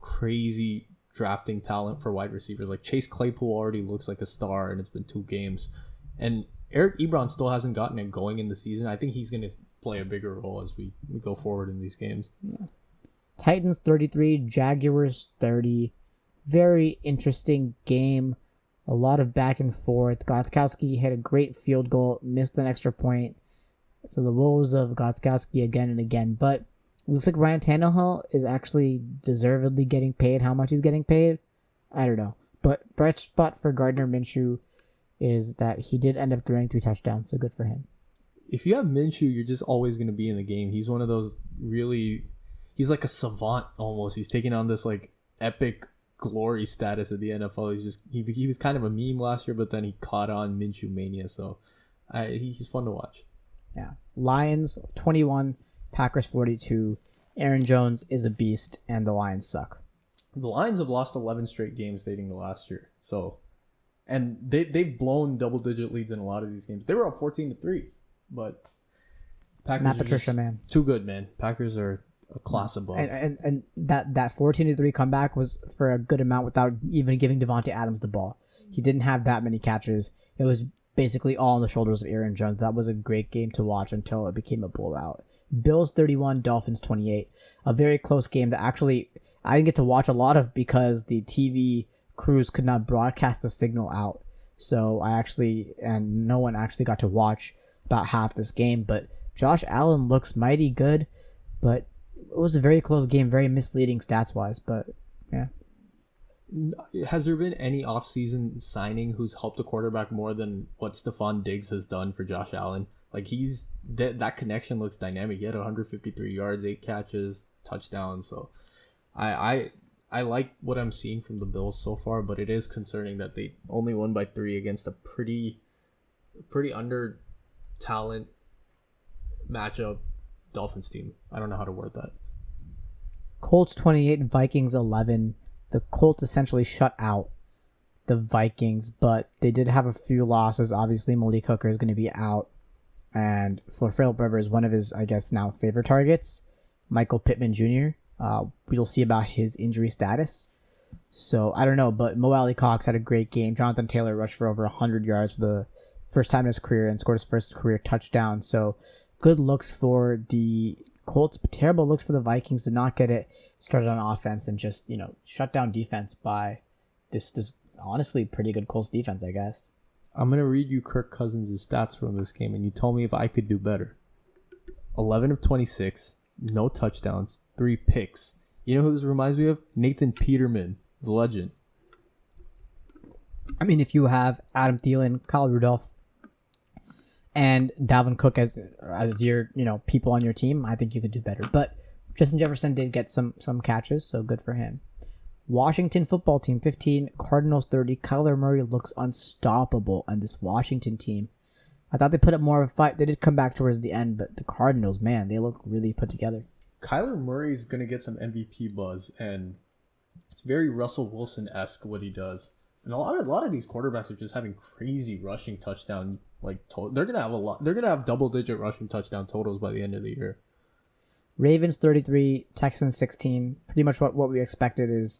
crazy drafting talent for wide receivers. Like Chase Claypool already looks like a star, and it's been 2 games. And Eric Ebron still hasn't gotten it going in the season. I think he's going to play a bigger role as we go forward in these games. Yeah. Titans 33, Jaguars 30. Very interesting game. A lot of back and forth. Gostkowski hit a great field goal, missed an extra point. So the woes of Gostkowski again and again. But looks like Ryan Tannehill is actually deservedly getting paid. How much he's getting paid, I don't know. But bright spot for Gardner Minshew is that he did end up throwing 3 touchdowns, so good for him. If you have Minshew, you're just always going to be in the game. He's one of those really... He's like a savant almost. He's taking on this like epic glory status of the NFL. He was kind of a meme last year, but then he caught on Minshew mania. So he's fun to watch. Yeah. Lions 21, Packers 42. Aaron Jones is a beast, and the Lions suck. The Lions have lost 11 straight games dating to last year. So, and they've blown double-digit leads in a lot of these games. They were up 14-3, but Packers Matt are Patricia, man, too good, man. Packers are a class above. And that 14-3 comeback was for a good amount without even giving Devontae Adams the ball. He didn't have that many catches. It was basically all on the shoulders of Aaron Jones. That was a great game to watch until it became a blowout. Bills 31, Dolphins 28. A very close game that actually I didn't get to watch a lot of because the TV crews could not broadcast the signal out. So no one actually got to watch about half this game. But Josh Allen looks mighty good, but it was a very close game, very misleading stats-wise, but yeah. Has there been any offseason signing who's helped a quarterback more than what Stephon Diggs has done for Josh Allen? Like that connection looks dynamic. He had 153 yards, 8 catches, touchdowns. So I like what I'm seeing from the Bills so far, but it is concerning that they only won by 3 against a pretty under talent matchup Dolphins team. I don't know how to word that. Colts 28, Vikings 11. The Colts essentially shut out the Vikings, but they did have a few losses. Obviously, Malik Hooker is going to be out. And for Philip Rivers, one of his, I guess, now favorite targets, Michael Pittman Jr., we'll see about his injury status. So, I don't know, but Mo Alley Cox had a great game. Jonathan Taylor rushed for over 100 yards for first time in his career and scored his first career touchdown. So good looks for the Colts, but terrible looks for the Vikings to not get it started on offense and just, shut down defense by this honestly pretty good Colts defense, I guess. I'm going to read you Kirk Cousins' stats from this game, and you tell me if I could do better. 11 of 26, no touchdowns, 3 picks. You know who this reminds me of? Nathan Peterman, the legend. I mean, if you have Adam Thielen, Kyle Rudolph, and Dalvin Cook as your people on your team, I think you could do better. But Justin Jefferson did get some catches, so good for him. Washington football team 15, Cardinals 30. Kyler Murray looks unstoppable on this Washington team. I thought they put up more of a fight. They did come back towards the end, but the Cardinals, man, they look really put together. Kyler Murray's going to get some MVP buzz, and it's very Russell Wilson-esque what he does. And a lot of these quarterbacks are just having crazy rushing touchdown. They're gonna have a lot. They're gonna have double-digit rushing touchdown totals by the end of the year. Ravens 33, Texans 16. Pretty much what we expected is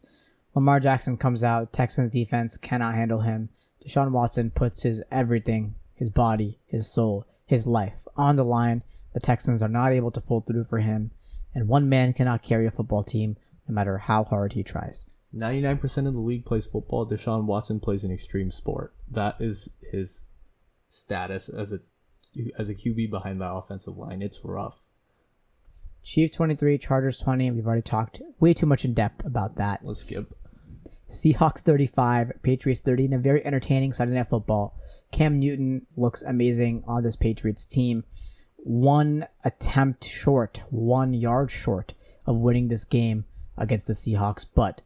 Lamar Jackson comes out. Texans defense cannot handle him. Deshaun Watson puts his everything, his body, his soul, his life on the line. The Texans are not able to pull through for him, and one man cannot carry a football team no matter how hard he tries. 99% of the league plays football. Deshaun Watson plays an extreme sport. That is his status as a QB behind that offensive line. It's rough. Chiefs 23, Chargers 20. We've already talked way too much in depth about that. Let's skip. Seahawks 35, Patriots 30 in a very entertaining Sunday Night Football. Cam Newton looks amazing on this Patriots team. 1 attempt short, 1 yard short of winning this game against the Seahawks, but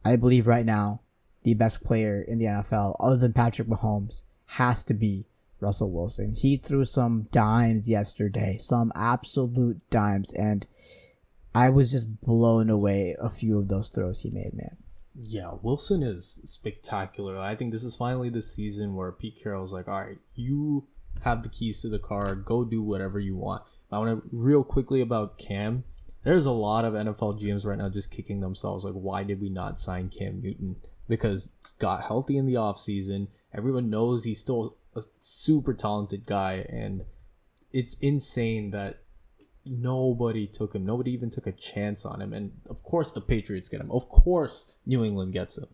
I believe right now the best player in the NFL, other than Patrick Mahomes, has to be Russell Wilson. He threw some dimes yesterday, some absolute dimes, and I was just blown away a few of those throws he made, man. Yeah, Wilson is spectacular. I think this is finally the season where Pete Carroll's like, all right, you have the keys to the car. Go do whatever you want. I want to real quickly about Cam. There's a lot of NFL GMs right now just kicking themselves. Like, why did we not sign Cam Newton? Because he got healthy in the offseason. Everyone knows he's still a super talented guy. And it's insane that nobody took him. Nobody even took a chance on him. And, of course, the Patriots get him. Of course, New England gets him.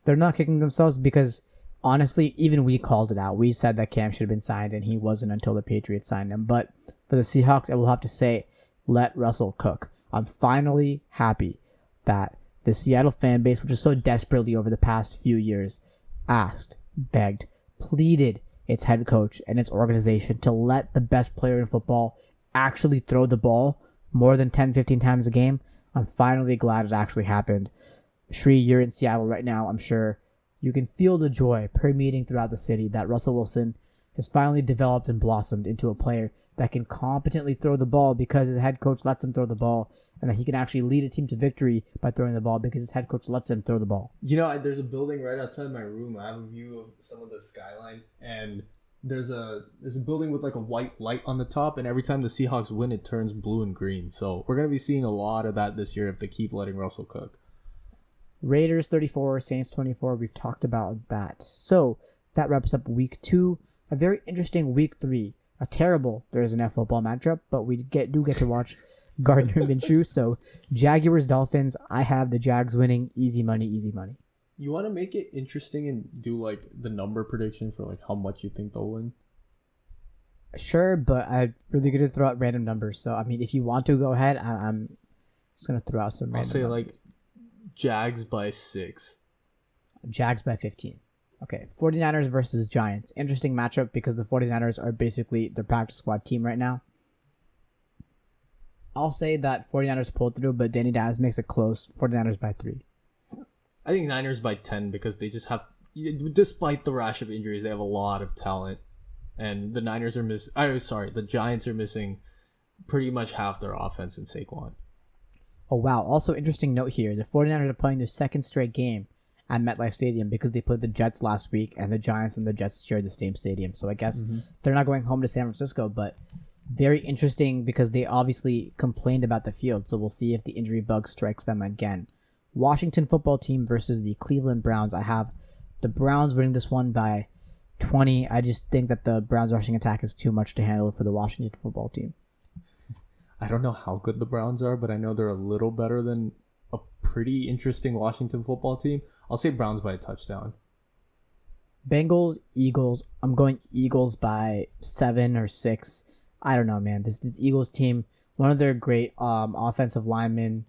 They're not kicking themselves because, honestly, even we called it out. We said that Cam should have been signed, and he wasn't until the Patriots signed him. But for the Seahawks, I will have to say, let Russell cook. I'm finally happy that the Seattle fan base, which is so desperately over the past few years, asked, begged, pleaded its head coach and its organization to let the best player in football actually throw the ball more than 10, 15 times a game. I'm finally glad it actually happened. Shree, you're in Seattle right now. I'm sure you can feel the joy permeating throughout the city that Russell Wilson has finally developed and blossomed into a player that can competently throw the ball because his head coach lets him throw the ball, and that he can actually lead a team to victory by throwing the ball because his head coach lets him throw the ball. You know, there's a building right outside my room. I have a view of some of the skyline, and there's a building with like a white light on the top, and every time the Seahawks win, it turns blue and green. So we're going to be seeing a lot of that this year if they keep letting Russell cook. Raiders 34, Saints 24. We've talked about that. So that wraps up week 2. A very interesting week 3. A terrible Thursday Night Football matchup, but we do get to watch Gardner Minshew. So Jaguars Dolphins. I have the Jags winning. Easy money, easy money. You want to make it interesting and do like the number prediction for like how much you think they'll win? Sure, but I'm really going to throw out random numbers. So I mean, if you want to go ahead, I'm just going to throw out some random. I'll say numbers. Like Jags by 6. Jags by 15. Okay, 49ers versus Giants. Interesting matchup because the 49ers are basically the practice squad team right now. I'll say that 49ers pulled through, but Danny Dimes makes it close. 49ers by 3. I think Niners by 10 because they just have, despite the rash of injuries, they have a lot of talent. And the Niners are the Giants are missing pretty much half their offense in Saquon. Oh, wow. Also, interesting note here. The 49ers are playing their second straight game at MetLife Stadium because they played the Jets last week, and the Giants and the Jets share the same stadium. So I guess they're not going home to San Francisco, but very interesting because they obviously complained about the field. So we'll see if the injury bug strikes them again. Washington football team versus the Cleveland Browns. I have the Browns winning this one by 20. I just think that the Browns rushing attack is too much to handle for the Washington football team. I don't know how good the Browns are, but I know they're a little better than a pretty interesting Washington football team. I'll say Browns by a touchdown. Bengals, Eagles. I'm going Eagles by 7 or 6. I don't know, man. This Eagles team, one of their great offensive linemen,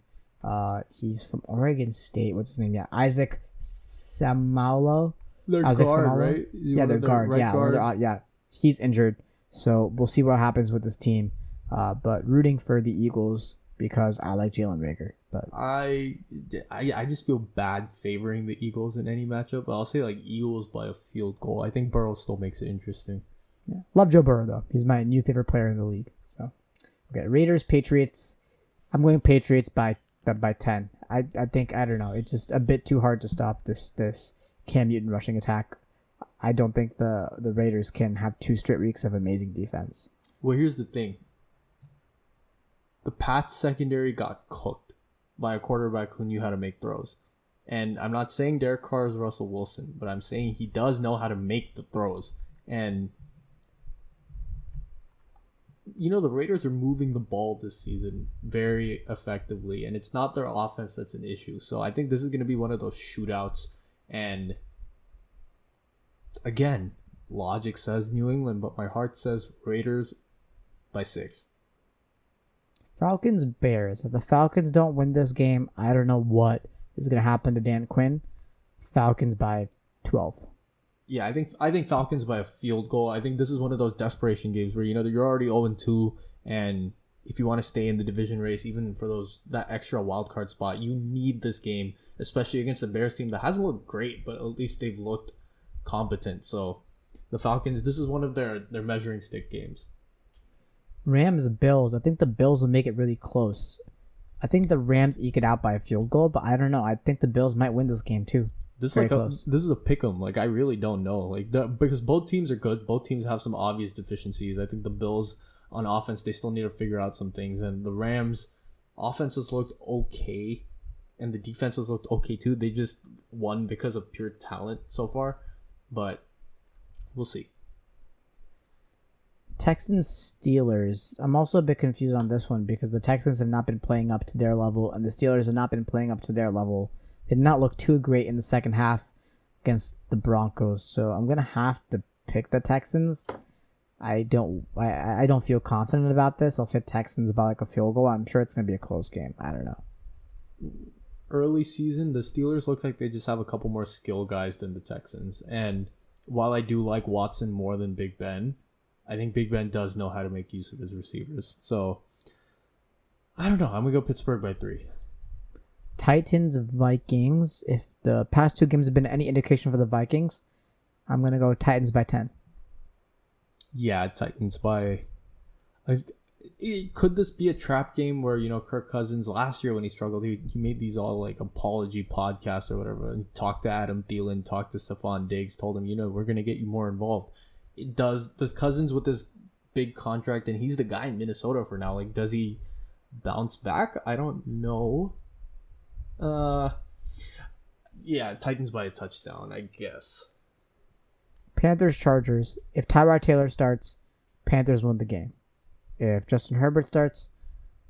he's from Oregon State. What's his name? Yeah, Isaac Samaulo. They're Isaac guard, Samaulo? right? Yeah, they're guard. Right Yeah, guard. yeah. He's injured, so we'll see what happens with this team. But rooting for the Eagles because I like Jalen Rager. But I just feel bad favoring the Eagles in any matchup. But I'll say like Eagles by a field goal. I think Burrow still makes it interesting. yeah. Love Joe Burrow though. He's my new favorite player in the league. So okay, Raiders, Patriots. I'm going Patriots by 10. I think I don't know. It's just a bit too hard to stop this Cam Newton rushing attack. I don't think the Raiders can have 2 straight weeks of amazing defense. Well, here's the thing. The Pats secondary got cooked by a quarterback who knew how to make throws. And I'm not saying Derek Carr is Russell Wilson, but I'm saying he does know how to make the throws. And, the Raiders are moving the ball this season very effectively, and it's not their offense that's an issue. So I think this is going to be one of those shootouts. And, again, logic says New England, but my heart says Raiders by 6. Falcons, Bears. If the Falcons don't win this game, I don't know what is going to happen to Dan Quinn. Falcons by 12. Yeah, I think Falcons by a field goal. I think this is one of those desperation games where you're already 0-2, and if you want to stay in the division race, even for that extra wild card spot, you need this game, especially against a Bears team that hasn't looked great, but at least they've looked competent. So the Falcons, this is one of their measuring stick games. Rams, Bills. I think the Bills will make it really close. I think the Rams eke it out by a field goal, but I don't know. I think the Bills might win this game too. This is a pick 'em. Like, I really don't know. Because both teams are good. Both teams have some obvious deficiencies. I think the Bills on offense, they still need to figure out some things, and the Rams offenses looked okay, and the defenses looked okay too. They just won because of pure talent so far, but we'll see. Texans, Steelers. I'm also a bit confused on this one because the Texans have not been playing up to their level, and the Steelers have not been playing up to their level. They did not look too great in the second half against the Broncos, so I'm gonna have to pick the Texans. I don't feel confident about this. I'll say Texans by like a field goal. I'm sure it's gonna be a close game. I don't know. Early season, the Steelers look like they just have a couple more skill guys than the Texans, and while I do like Watson more than Big Ben, I think Big Ben does know how to make use of his receivers. So, I don't know. I'm going to go Pittsburgh by 3. Titans, Vikings. If the past 2 games have been any indication for the Vikings, I'm going to go Titans by 10. Yeah, Titans by... Could this be a trap game where, Kirk Cousins, last year when he struggled, he made these all like apology podcasts or whatever, and talked to Adam Thielen, talked to Stephon Diggs, told him, we're going to get you more involved. Does Cousins with this big contract, and he's the guy in Minnesota for now, like, does he bounce back? I don't know. Yeah, Titans by a touchdown, I guess. Panthers, Chargers. If Tyrod Taylor starts, Panthers win the game. If Justin Herbert starts,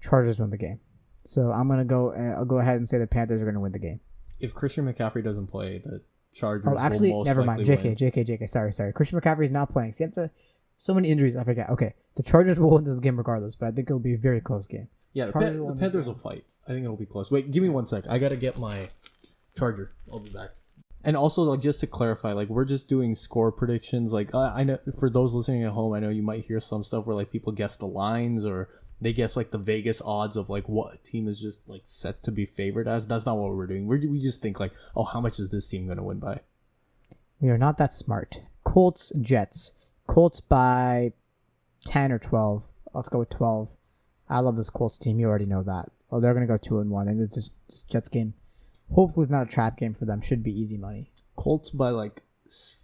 Chargers win the game. So I'll go ahead and say the Panthers are going to win the game. If Christian McCaffrey doesn't play, the Chargers Oh, actually, will most never mind. likely JK. Sorry. Christian McCaffrey is not playing. See, so many injuries, I forget. Okay, the Chargers will win this game regardless, but I think it'll be a very close game. Yeah, the Panthers will fight. I think it'll be close. Wait, give me 1 sec. I got to get my charger. I'll be back. And also, like, just to clarify, like, we're just doing score predictions. Like, I know for those listening at home, I know you might hear some stuff where, like, people guess the lines or they guess, like, the Vegas odds of, like, what a team is just, like, set to be favored as. That's not what we're doing. We just think, like, oh, how much is this team going to win by? We are not that smart. Colts, Jets. Colts by 10 or 12. Let's go with 12. I love this Colts team. You already know that. Oh, they're going to go 2-1. I think it's just Jets game. Hopefully it's not a trap game for them. Should be easy money. Colts by like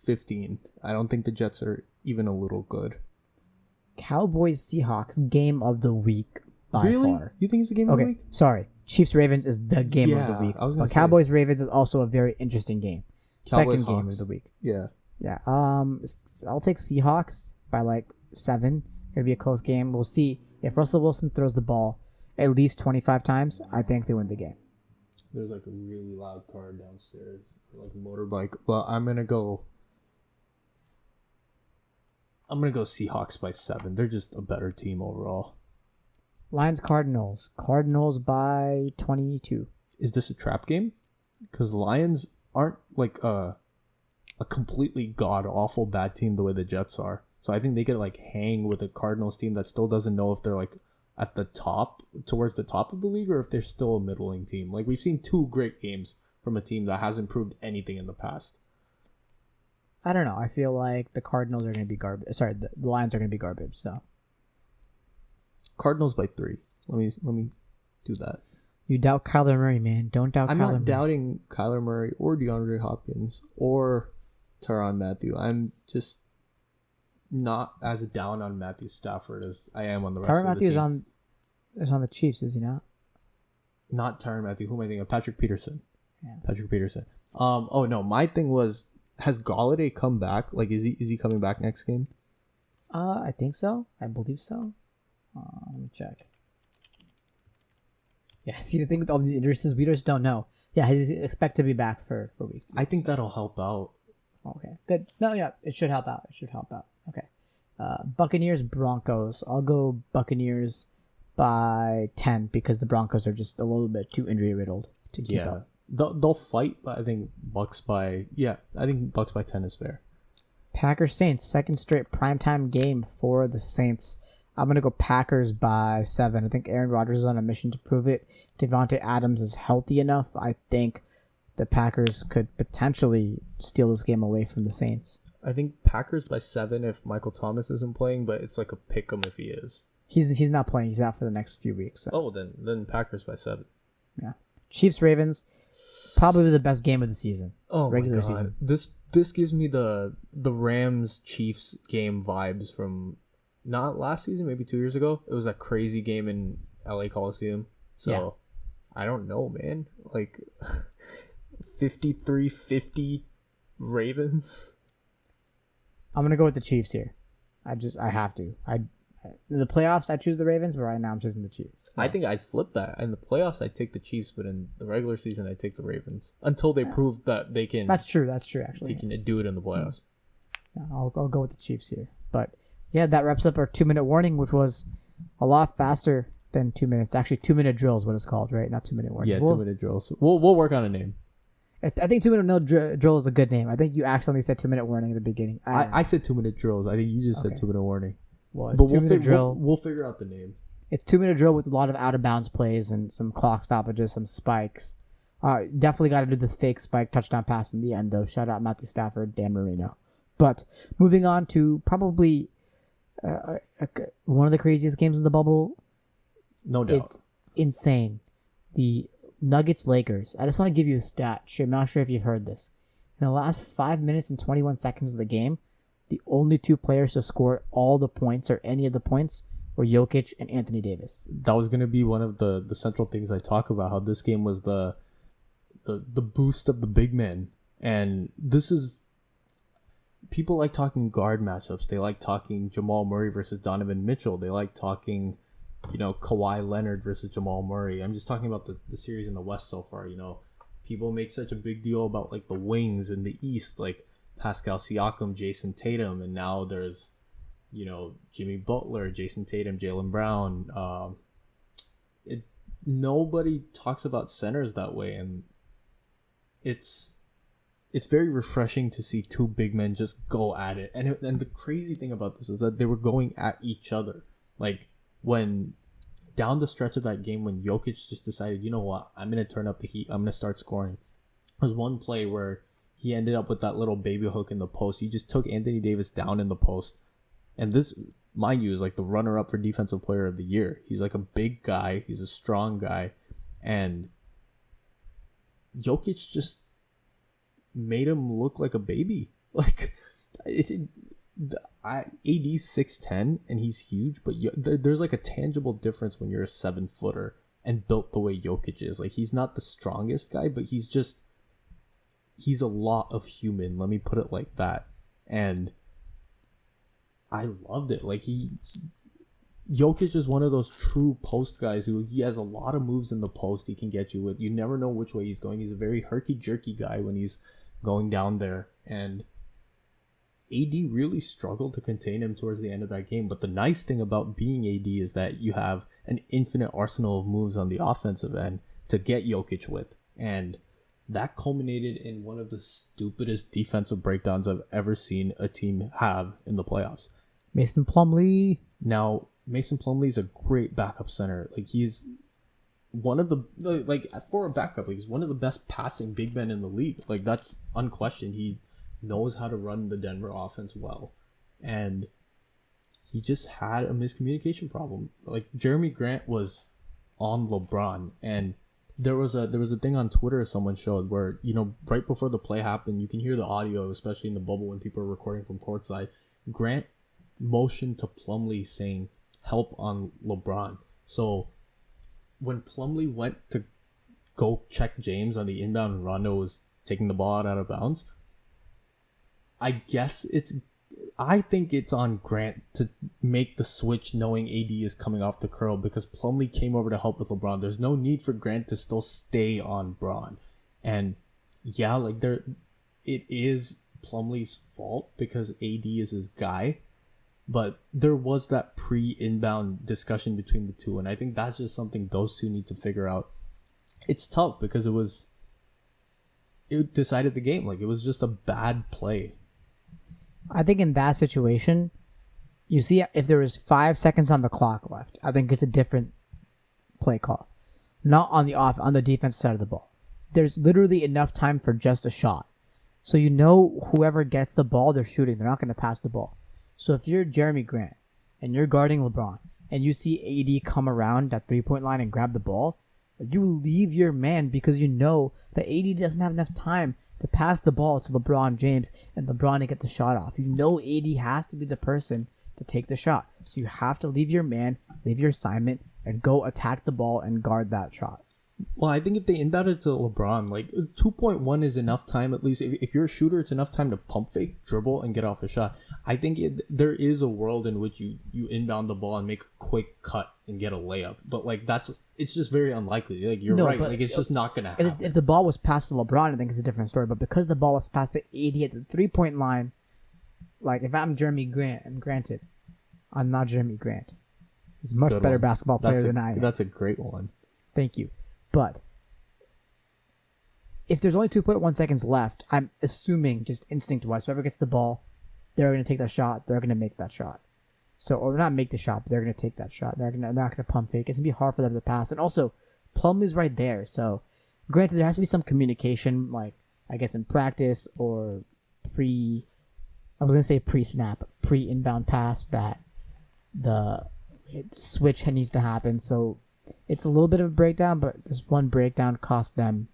15. I don't think the Jets are even a little good. Cowboys, Seahawks, game of the week by far. You think it's the game of the week? Sorry. Chiefs, Ravens is the game of the week. But Cowboys, Ravens is also a very interesting game. Second game of the week. Yeah. Yeah. I'll take Seahawks by like 7. It'll be a close game. We'll see if Russell Wilson throws the ball at least 25 times. I think they win the game. There's like a really loud car downstairs, like a motorbike. Well, I'm gonna go Seahawks by 7. They're just a better team overall. Lions Cardinals. Cardinals by 22. Is this a trap game? Because Lions aren't like a completely god awful bad team the way the Jets are. So I think they could like hang with a Cardinals team that still doesn't know if they're like at the top, towards the top of the league, or if they're still a middling team. Like we've seen 2 great games from a team that hasn't proved anything in the past. I don't know. I feel like the Cardinals are going to be garbage. Sorry, the Lions are going to be garbage. So Cardinals by 3. Let me do that. you doubt Kyler Murray, man. Don't doubt I'm Kyler not Murray. doubting Kyler Murray or DeAndre Hopkins or Tyrann Mathieu. I'm just not as down on Matthew Stafford as I am on the rest Tyrann of the Mathieu team. is on the Chiefs, is he not? Not Tyrann Mathieu. Who am I thinking of? Patrick Peterson. Yeah. Patrick Peterson. Oh no, my thing was, has Golladay come back? Like, is he coming back next game? I think so. I believe so. Let me check. Yeah, see the thing with all these injuries is we just don't know. Yeah, he's expected to be back for week 3. I think that'll help out. Okay, good. No, yeah, it should help out. Okay. Buccaneers, Broncos. I'll go Buccaneers by 10 because the Broncos are just a little bit too injury riddled to keep up. They'll fight, but I think Bucks by 10 is fair. Packers, Saints, second straight primetime game for the Saints. I'm going to go Packers by 7. I think Aaron Rodgers is on a mission to prove it. Devontae Adams is healthy enough. I think the Packers could potentially steal this game away from the Saints. I think Packers by 7 if Michael Thomas isn't playing, but it's like a pick 'em if he is. He's not playing. He's out for the next few weeks. So. Oh, then Packers by 7. Yeah. Chiefs, Ravens, probably the best game of the season. Oh, regular my God. season. This gives me the Rams Chiefs game vibes from not last season, maybe 2 years ago. It was that crazy game in LA Coliseum. So Yeah. I don't know, man. Like 53-50 Ravens. I'm gonna go with the Chiefs here. I have to. In the playoffs, I choose the Ravens, but right now I'm choosing the Chiefs. So. I think I'd flip that. In the playoffs, I'd take the Chiefs, but in the regular season, I'd take the Ravens until they prove that they can. That's true. Actually, they can do it in the playoffs. Yeah, I'll go with the Chiefs here. But yeah, that wraps up our 2-minute warning, which was a lot faster than 2 minutes. Actually, 2-minute drill is what it's called, right? Not 2-minute warning. Yeah, 2-minute drills. We'll work on a name. I think 2-minute drill is a good name. I think you accidentally said 2-minute warning at the beginning. I said 2-minute drills. I think you just said 2-minute warning. Well, it's 2-minute drill. We'll figure out the name. It's 2-minute drill with a lot of out of bounds plays and some clock stoppages, some spikes. Definitely got to do the fake spike touchdown pass in the end, though. Shout out Matthew Stafford, Dan Marino. But moving on to probably one of the craziest games in the bubble. No doubt. It's insane. The Nuggets Lakers. I just want to give you a stat. I'm not sure if you've heard this. In the last 5 minutes and 21 seconds of the game, the only 2 players to score all the points or any of the points were Jokic and Anthony Davis. That was going to be one of the central things I talk about, how this game was the boost of the big men. And this is, people like talking guard matchups. They like talking Jamal Murray versus Donovan Mitchell. They like talking, Kawhi Leonard versus Jamal Murray. I'm just talking about the series in the West so far. People make such a big deal about like the wings in the East, like Pascal Siakam, Jason Tatum, and now there's, Jimmy Butler, Jason Tatum, Jaylen Brown. Nobody talks about centers that way, and it's very refreshing to see 2 big men just go at it. And the crazy thing about this is that they were going at each other. Like when down the stretch of that game, when Jokic just decided, you know what, I'm gonna turn up the heat. I'm gonna start scoring. There was one play where he ended up with that little baby hook in the post. He just took Anthony Davis down in the post. And this, mind you, is like the runner-up for Defensive Player of the Year. He's like a big guy. He's a strong guy. And Jokic just made him look like a baby. Like, AD's 6'10", and he's huge, but there's like a tangible difference when you're a 7-footer and built the way Jokic is. Like, he's not the strongest guy, but he's a lot of human. Let me put it like that. and I loved it. Like Jokic is one of those true post guys who he has a lot of moves in the post he can get you with. You never know which way he's going. He's a very herky-jerky guy when he's going down there. And AD really struggled to contain him towards the end of that game. But the nice thing about being AD is that you have an infinite arsenal of moves on the offensive end to get Jokic with. And that culminated in one of the stupidest defensive breakdowns I've ever seen a team have in the playoffs. Mason Plumlee. Now, Mason Plumlee is a great backup center. Like, he's one of the, like, for a backup, like, he's one of the best passing big men in the league. Like, that's unquestioned. He knows how to run the Denver offense well. And he just had a miscommunication problem. Like, Jeremy Grant was on LeBron, and there was a thing on Twitter someone showed where, you know, right before the play happened, you can hear the audio, especially in the bubble when people are recording from courtside. Grant motioned to Plumlee saying, "Help on LeBron." So when Plumlee went to go check James on the inbound and Rondo was taking the ball out of bounds, I think it's on Grant to make the switch knowing AD is coming off the curl, because Plumlee came over to help with LeBron. There's no need for Grant to still stay on Bron. And yeah, like, it is Plumlee's fault because AD is his guy. But there was that pre-inbound discussion between the two, and I think that's just something those two need to figure out. It's tough because it decided the game. Like, it was just a bad play. I think in that situation, you see, if there was 5 seconds on the clock left, I think it's a different play call. Not on the defense side of the ball. There's literally enough time for just a shot. So you know whoever gets the ball, they're shooting. They're not going to pass the ball. So if you're Jeremy Grant and you're guarding LeBron and you see AD come around that 3-point line and grab the ball, you leave your man because you know that AD doesn't have enough time to pass the ball to LeBron James and LeBron to get the shot off. You know AD has to be the person to take the shot. So you have to leave your man, leave your assignment, and go attack the ball and guard that shot. Well, I think if they inbounded to LeBron, like 2.1 is enough time, at least. If you're a shooter, it's enough time to pump fake, dribble, and get off a shot. I think there is a world in which you inbound the ball and make a quick cut and get a layup. But, like, it's just very unlikely. Like, you're right. Like, it's just not going to happen. If the ball was passed to LeBron, I think it's a different story. But because the ball was passed to AD at the 3-point line, like, if I'm Jeremy Grant, and granted, I'm not Jeremy Grant. He's a much better basketball player than I am. That's a great one. Thank you. But if there's only 2.1 seconds left, I'm assuming, just instinct-wise, whoever gets the ball, they're going to take that shot. They're going to make that shot. So, or not make the shot, but they're going to take that shot. They're not going to pump fake. It's going to be hard for them to pass. And also, Plumlee's right there. So, granted, there has to be some communication, like, I guess in practice or pre-snap, pre-inbound pass, that the switch needs to happen. So, it's a little bit of a breakdown, but this one breakdown cost them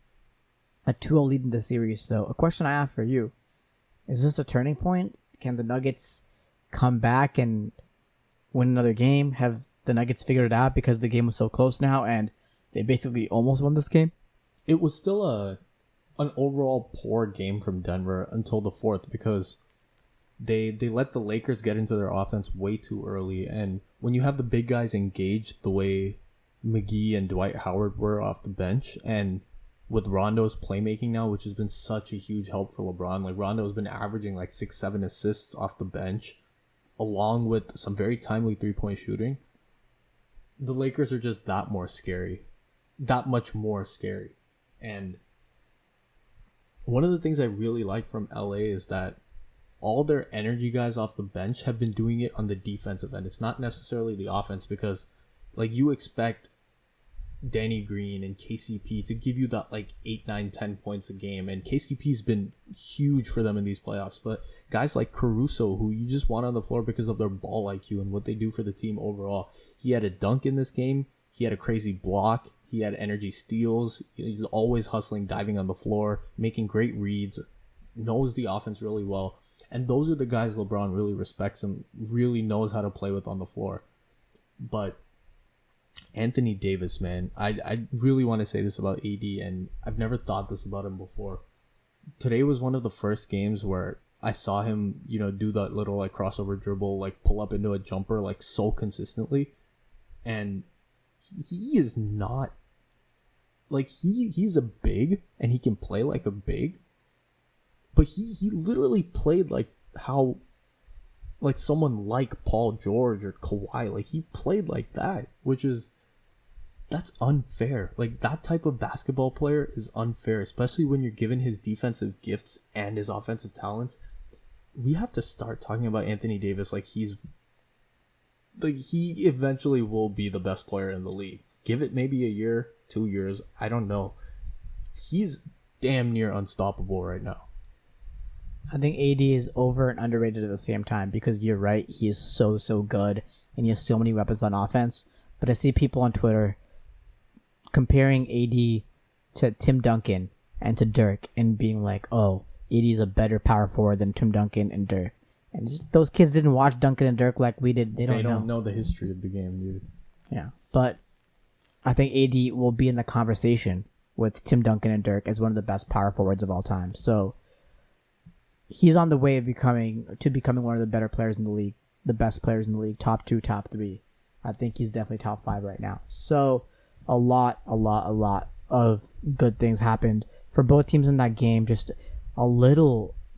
a 2-0 lead in the series. So a question I have for you, is this a turning point? Can the Nuggets come back and win another game? Have the Nuggets figured it out because the game was so close now and they basically almost won this game? It was still an overall poor game from Denver until the fourth, because they let the Lakers get into their offense way too early. And when you have the big guys engaged the way McGee and Dwight Howard were off the bench, and with Rondo's playmaking now, which has been such a huge help for LeBron. Like, Rondo's been averaging like 6-7 assists off the bench, along with some very timely 3-point shooting. The Lakers are just that much more scary. And one of the things I really like from LA is that all their energy guys off the bench have been doing it on the defensive end. It's not necessarily the offense, because, like, you expect Danny Green and KCP to give you that, like, 8, 9, 10 points a game, and KCP's been huge for them in these playoffs. But guys like Caruso, who you just want on the floor because of their ball IQ and what they do for the team overall, he had a dunk in this game, he had a crazy block, he had energy steals, he's always hustling, diving on the floor, making great reads, knows the offense really well. And those are the guys LeBron really respects and really knows how to play with on the floor. But Anthony Davis, man, I really want to say this about AD, and I've never thought this about him before. Today was one of the first games where I saw him, do that little like crossover dribble, like pull up into a jumper like so consistently, and he is not like he's a big and he can play like a big, but he literally played like how like someone like Paul George or Kawhi, like he played like that, that's unfair. Like that type of basketball player is unfair, especially when you're given his defensive gifts and his offensive talents. We have to start talking about Anthony Davis like he eventually will be the best player in the league. Give it maybe a year, 2 years, I don't know. He's damn near unstoppable right now. I think AD is over and underrated at the same time because you're right, he is so good and he has so many weapons on offense. But I see people on Twitter comparing AD to Tim Duncan and to Dirk and being like, oh, AD is a better power forward than Tim Duncan and Dirk. And just those kids didn't watch Duncan and Dirk like we did. They don't know the history of the game, dude. Yeah, but I think AD will be in the conversation with Tim Duncan and Dirk as one of the best power forwards of all time. So he's on the way of becoming one of the better players in the league, the best players in the league, top 2, top 3. I think he's definitely top 5 right now. So a lot of good things happened for both teams in that game. Just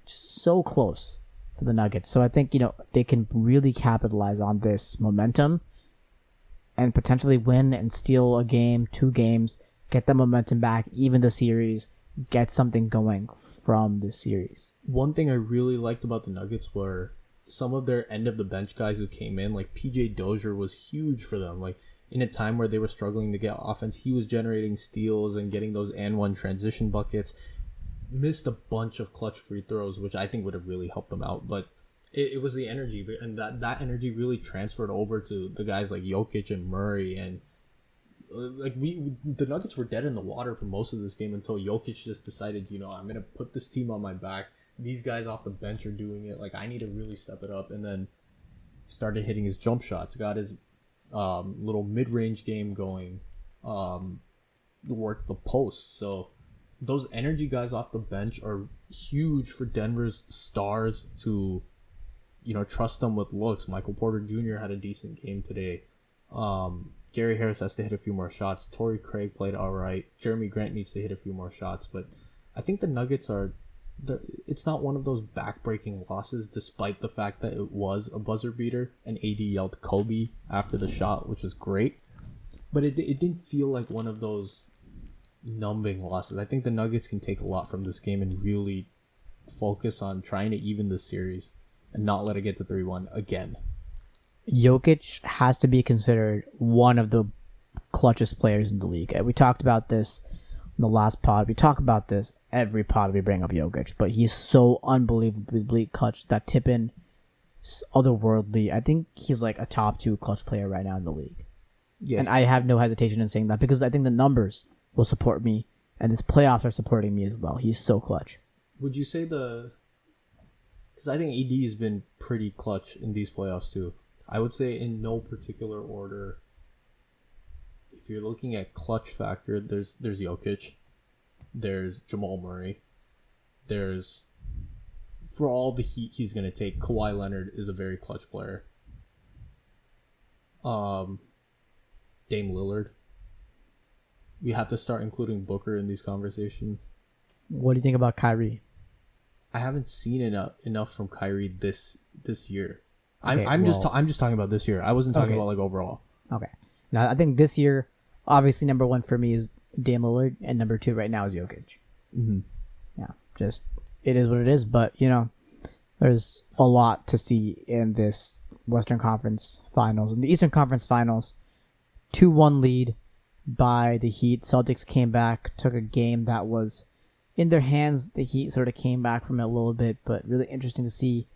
so close for the Nuggets. So I think, they can really capitalize on this momentum and potentially win and steal a game, 2 games, get the momentum back, even the series, get something going from this series. One thing I really liked about the Nuggets were some of their end of the bench guys who came in. Like PJ Dozier was huge for them. Like in a time where they were struggling to get offense, he was generating steals and getting those and one transition buckets. Missed a bunch of clutch free throws, which I think would have really helped them out. But it was the energy, and that energy really transferred over to the guys like Jokic and Murray. And like the Nuggets were dead in the water for most of this game until Jokic just decided, I'm gonna put this team on my back. These guys off the bench are doing it. Like I need to really step it up, and then started hitting his jump shots. Got his little mid-range game going. Worked the post. So those energy guys off the bench are huge for Denver's stars to, trust them with looks. Michael Porter Jr. had a decent game today. Gary Harris has to hit a few more shots. Torrey Craig played all right. Jeremy Grant needs to hit a few more shots. But I think the Nuggets it's not one of those back-breaking losses, despite the fact that it was a buzzer beater and AD yelled Kobe after the shot, which was great. But it didn't feel like one of those numbing losses. I think the Nuggets can take a lot from this game and really focus on trying to even the series and not let it get to 3-1 again. Jokic has to be considered one of the clutchest players in the league. We talked about this in the last pod. We talk about this every pod we bring up Jokic, but he's so unbelievably clutch. That tip-in is otherworldly. I think he's like a top 2 clutch player right now in the league. Yeah. And I have no hesitation in saying that because I think the numbers will support me, and this playoffs are supporting me as well. He's so clutch. Would you say because I think AD has been pretty clutch in these playoffs too. I would say in no particular order. If you're looking at clutch factor, there's Jokic, there's Jamal Murray, there's, for all the heat he's going to take, Kawhi Leonard is a very clutch player. Dame Lillard. We have to start including Booker in these conversations. What do you think about Kyrie? I haven't seen enough from Kyrie this year. Okay, I'm just talking about this year. I wasn't talking about like overall. Okay. Now I think this year, obviously number 1 for me is Dame Lillard, and number 2 right now is Jokic. Mm-hmm. Yeah, just it is what it is. But there's a lot to see in this Western Conference Finals. In the Eastern Conference Finals, 2-1 lead by the Heat. Celtics came back, took a game that was in their hands. The Heat sort of came back from it a little bit, but really interesting to see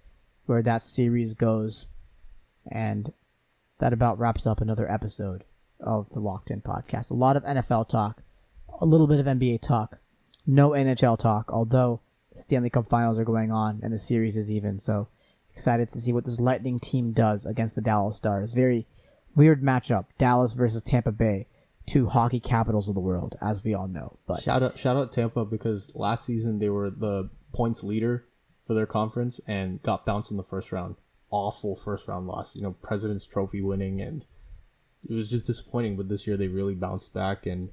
where that series goes. And that about wraps up another episode of the Locked In Podcast. A lot of NFL talk, a little bit of NBA talk, no NHL talk, although Stanley Cup Finals are going on and the series is even. So excited to see what this Lightning team does against the Dallas Stars. Very weird matchup, Dallas versus Tampa Bay, 2 hockey capitals of the world, as we all know. But shout out Tampa, because last season they were the points leader for their conference and got bounced in the first round. Awful first round loss. President's Trophy winning, and it was just disappointing. But this year they really bounced back, and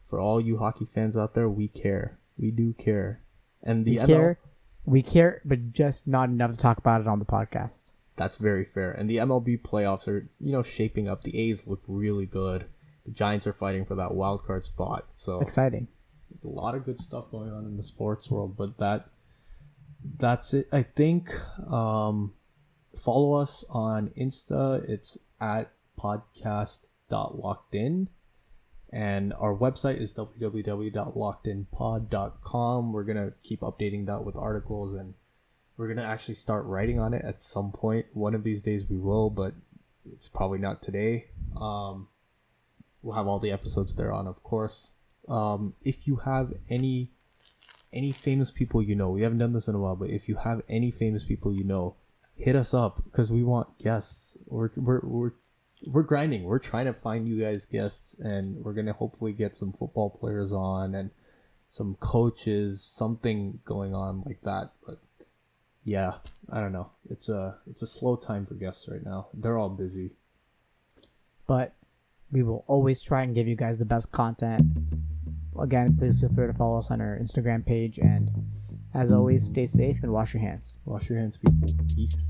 for all you hockey fans out there, we care. We do care. And we care, but just not enough to talk about it on the podcast. That's very fair. And the MLB playoffs are, shaping up. The A's look really good. The Giants are fighting for that wild card spot. So exciting. A lot of good stuff going on in the sports world, but that's it. I think follow us on Insta. It's at podcast.lockedin. And our website is www.lockedinpod.com. We're going to keep updating that with articles, and we're going to actually start writing on it at some point. One of these days we will, but it's probably not today. We'll have all the episodes there on, of course. If you have any famous people we haven't done this in a while, but if you have any famous people hit us up, because we want guests. We're grinding. We're trying to find you guys guests, and we're gonna hopefully get some football players on and some coaches, something going on like that. But yeah, I don't know. It's a slow time for guests right now. They're all busy. But we will always try and give you guys the best content. Again, please feel free to follow us on our Instagram page, and as always, stay safe and wash your hands. Wash your hands, people. Peace.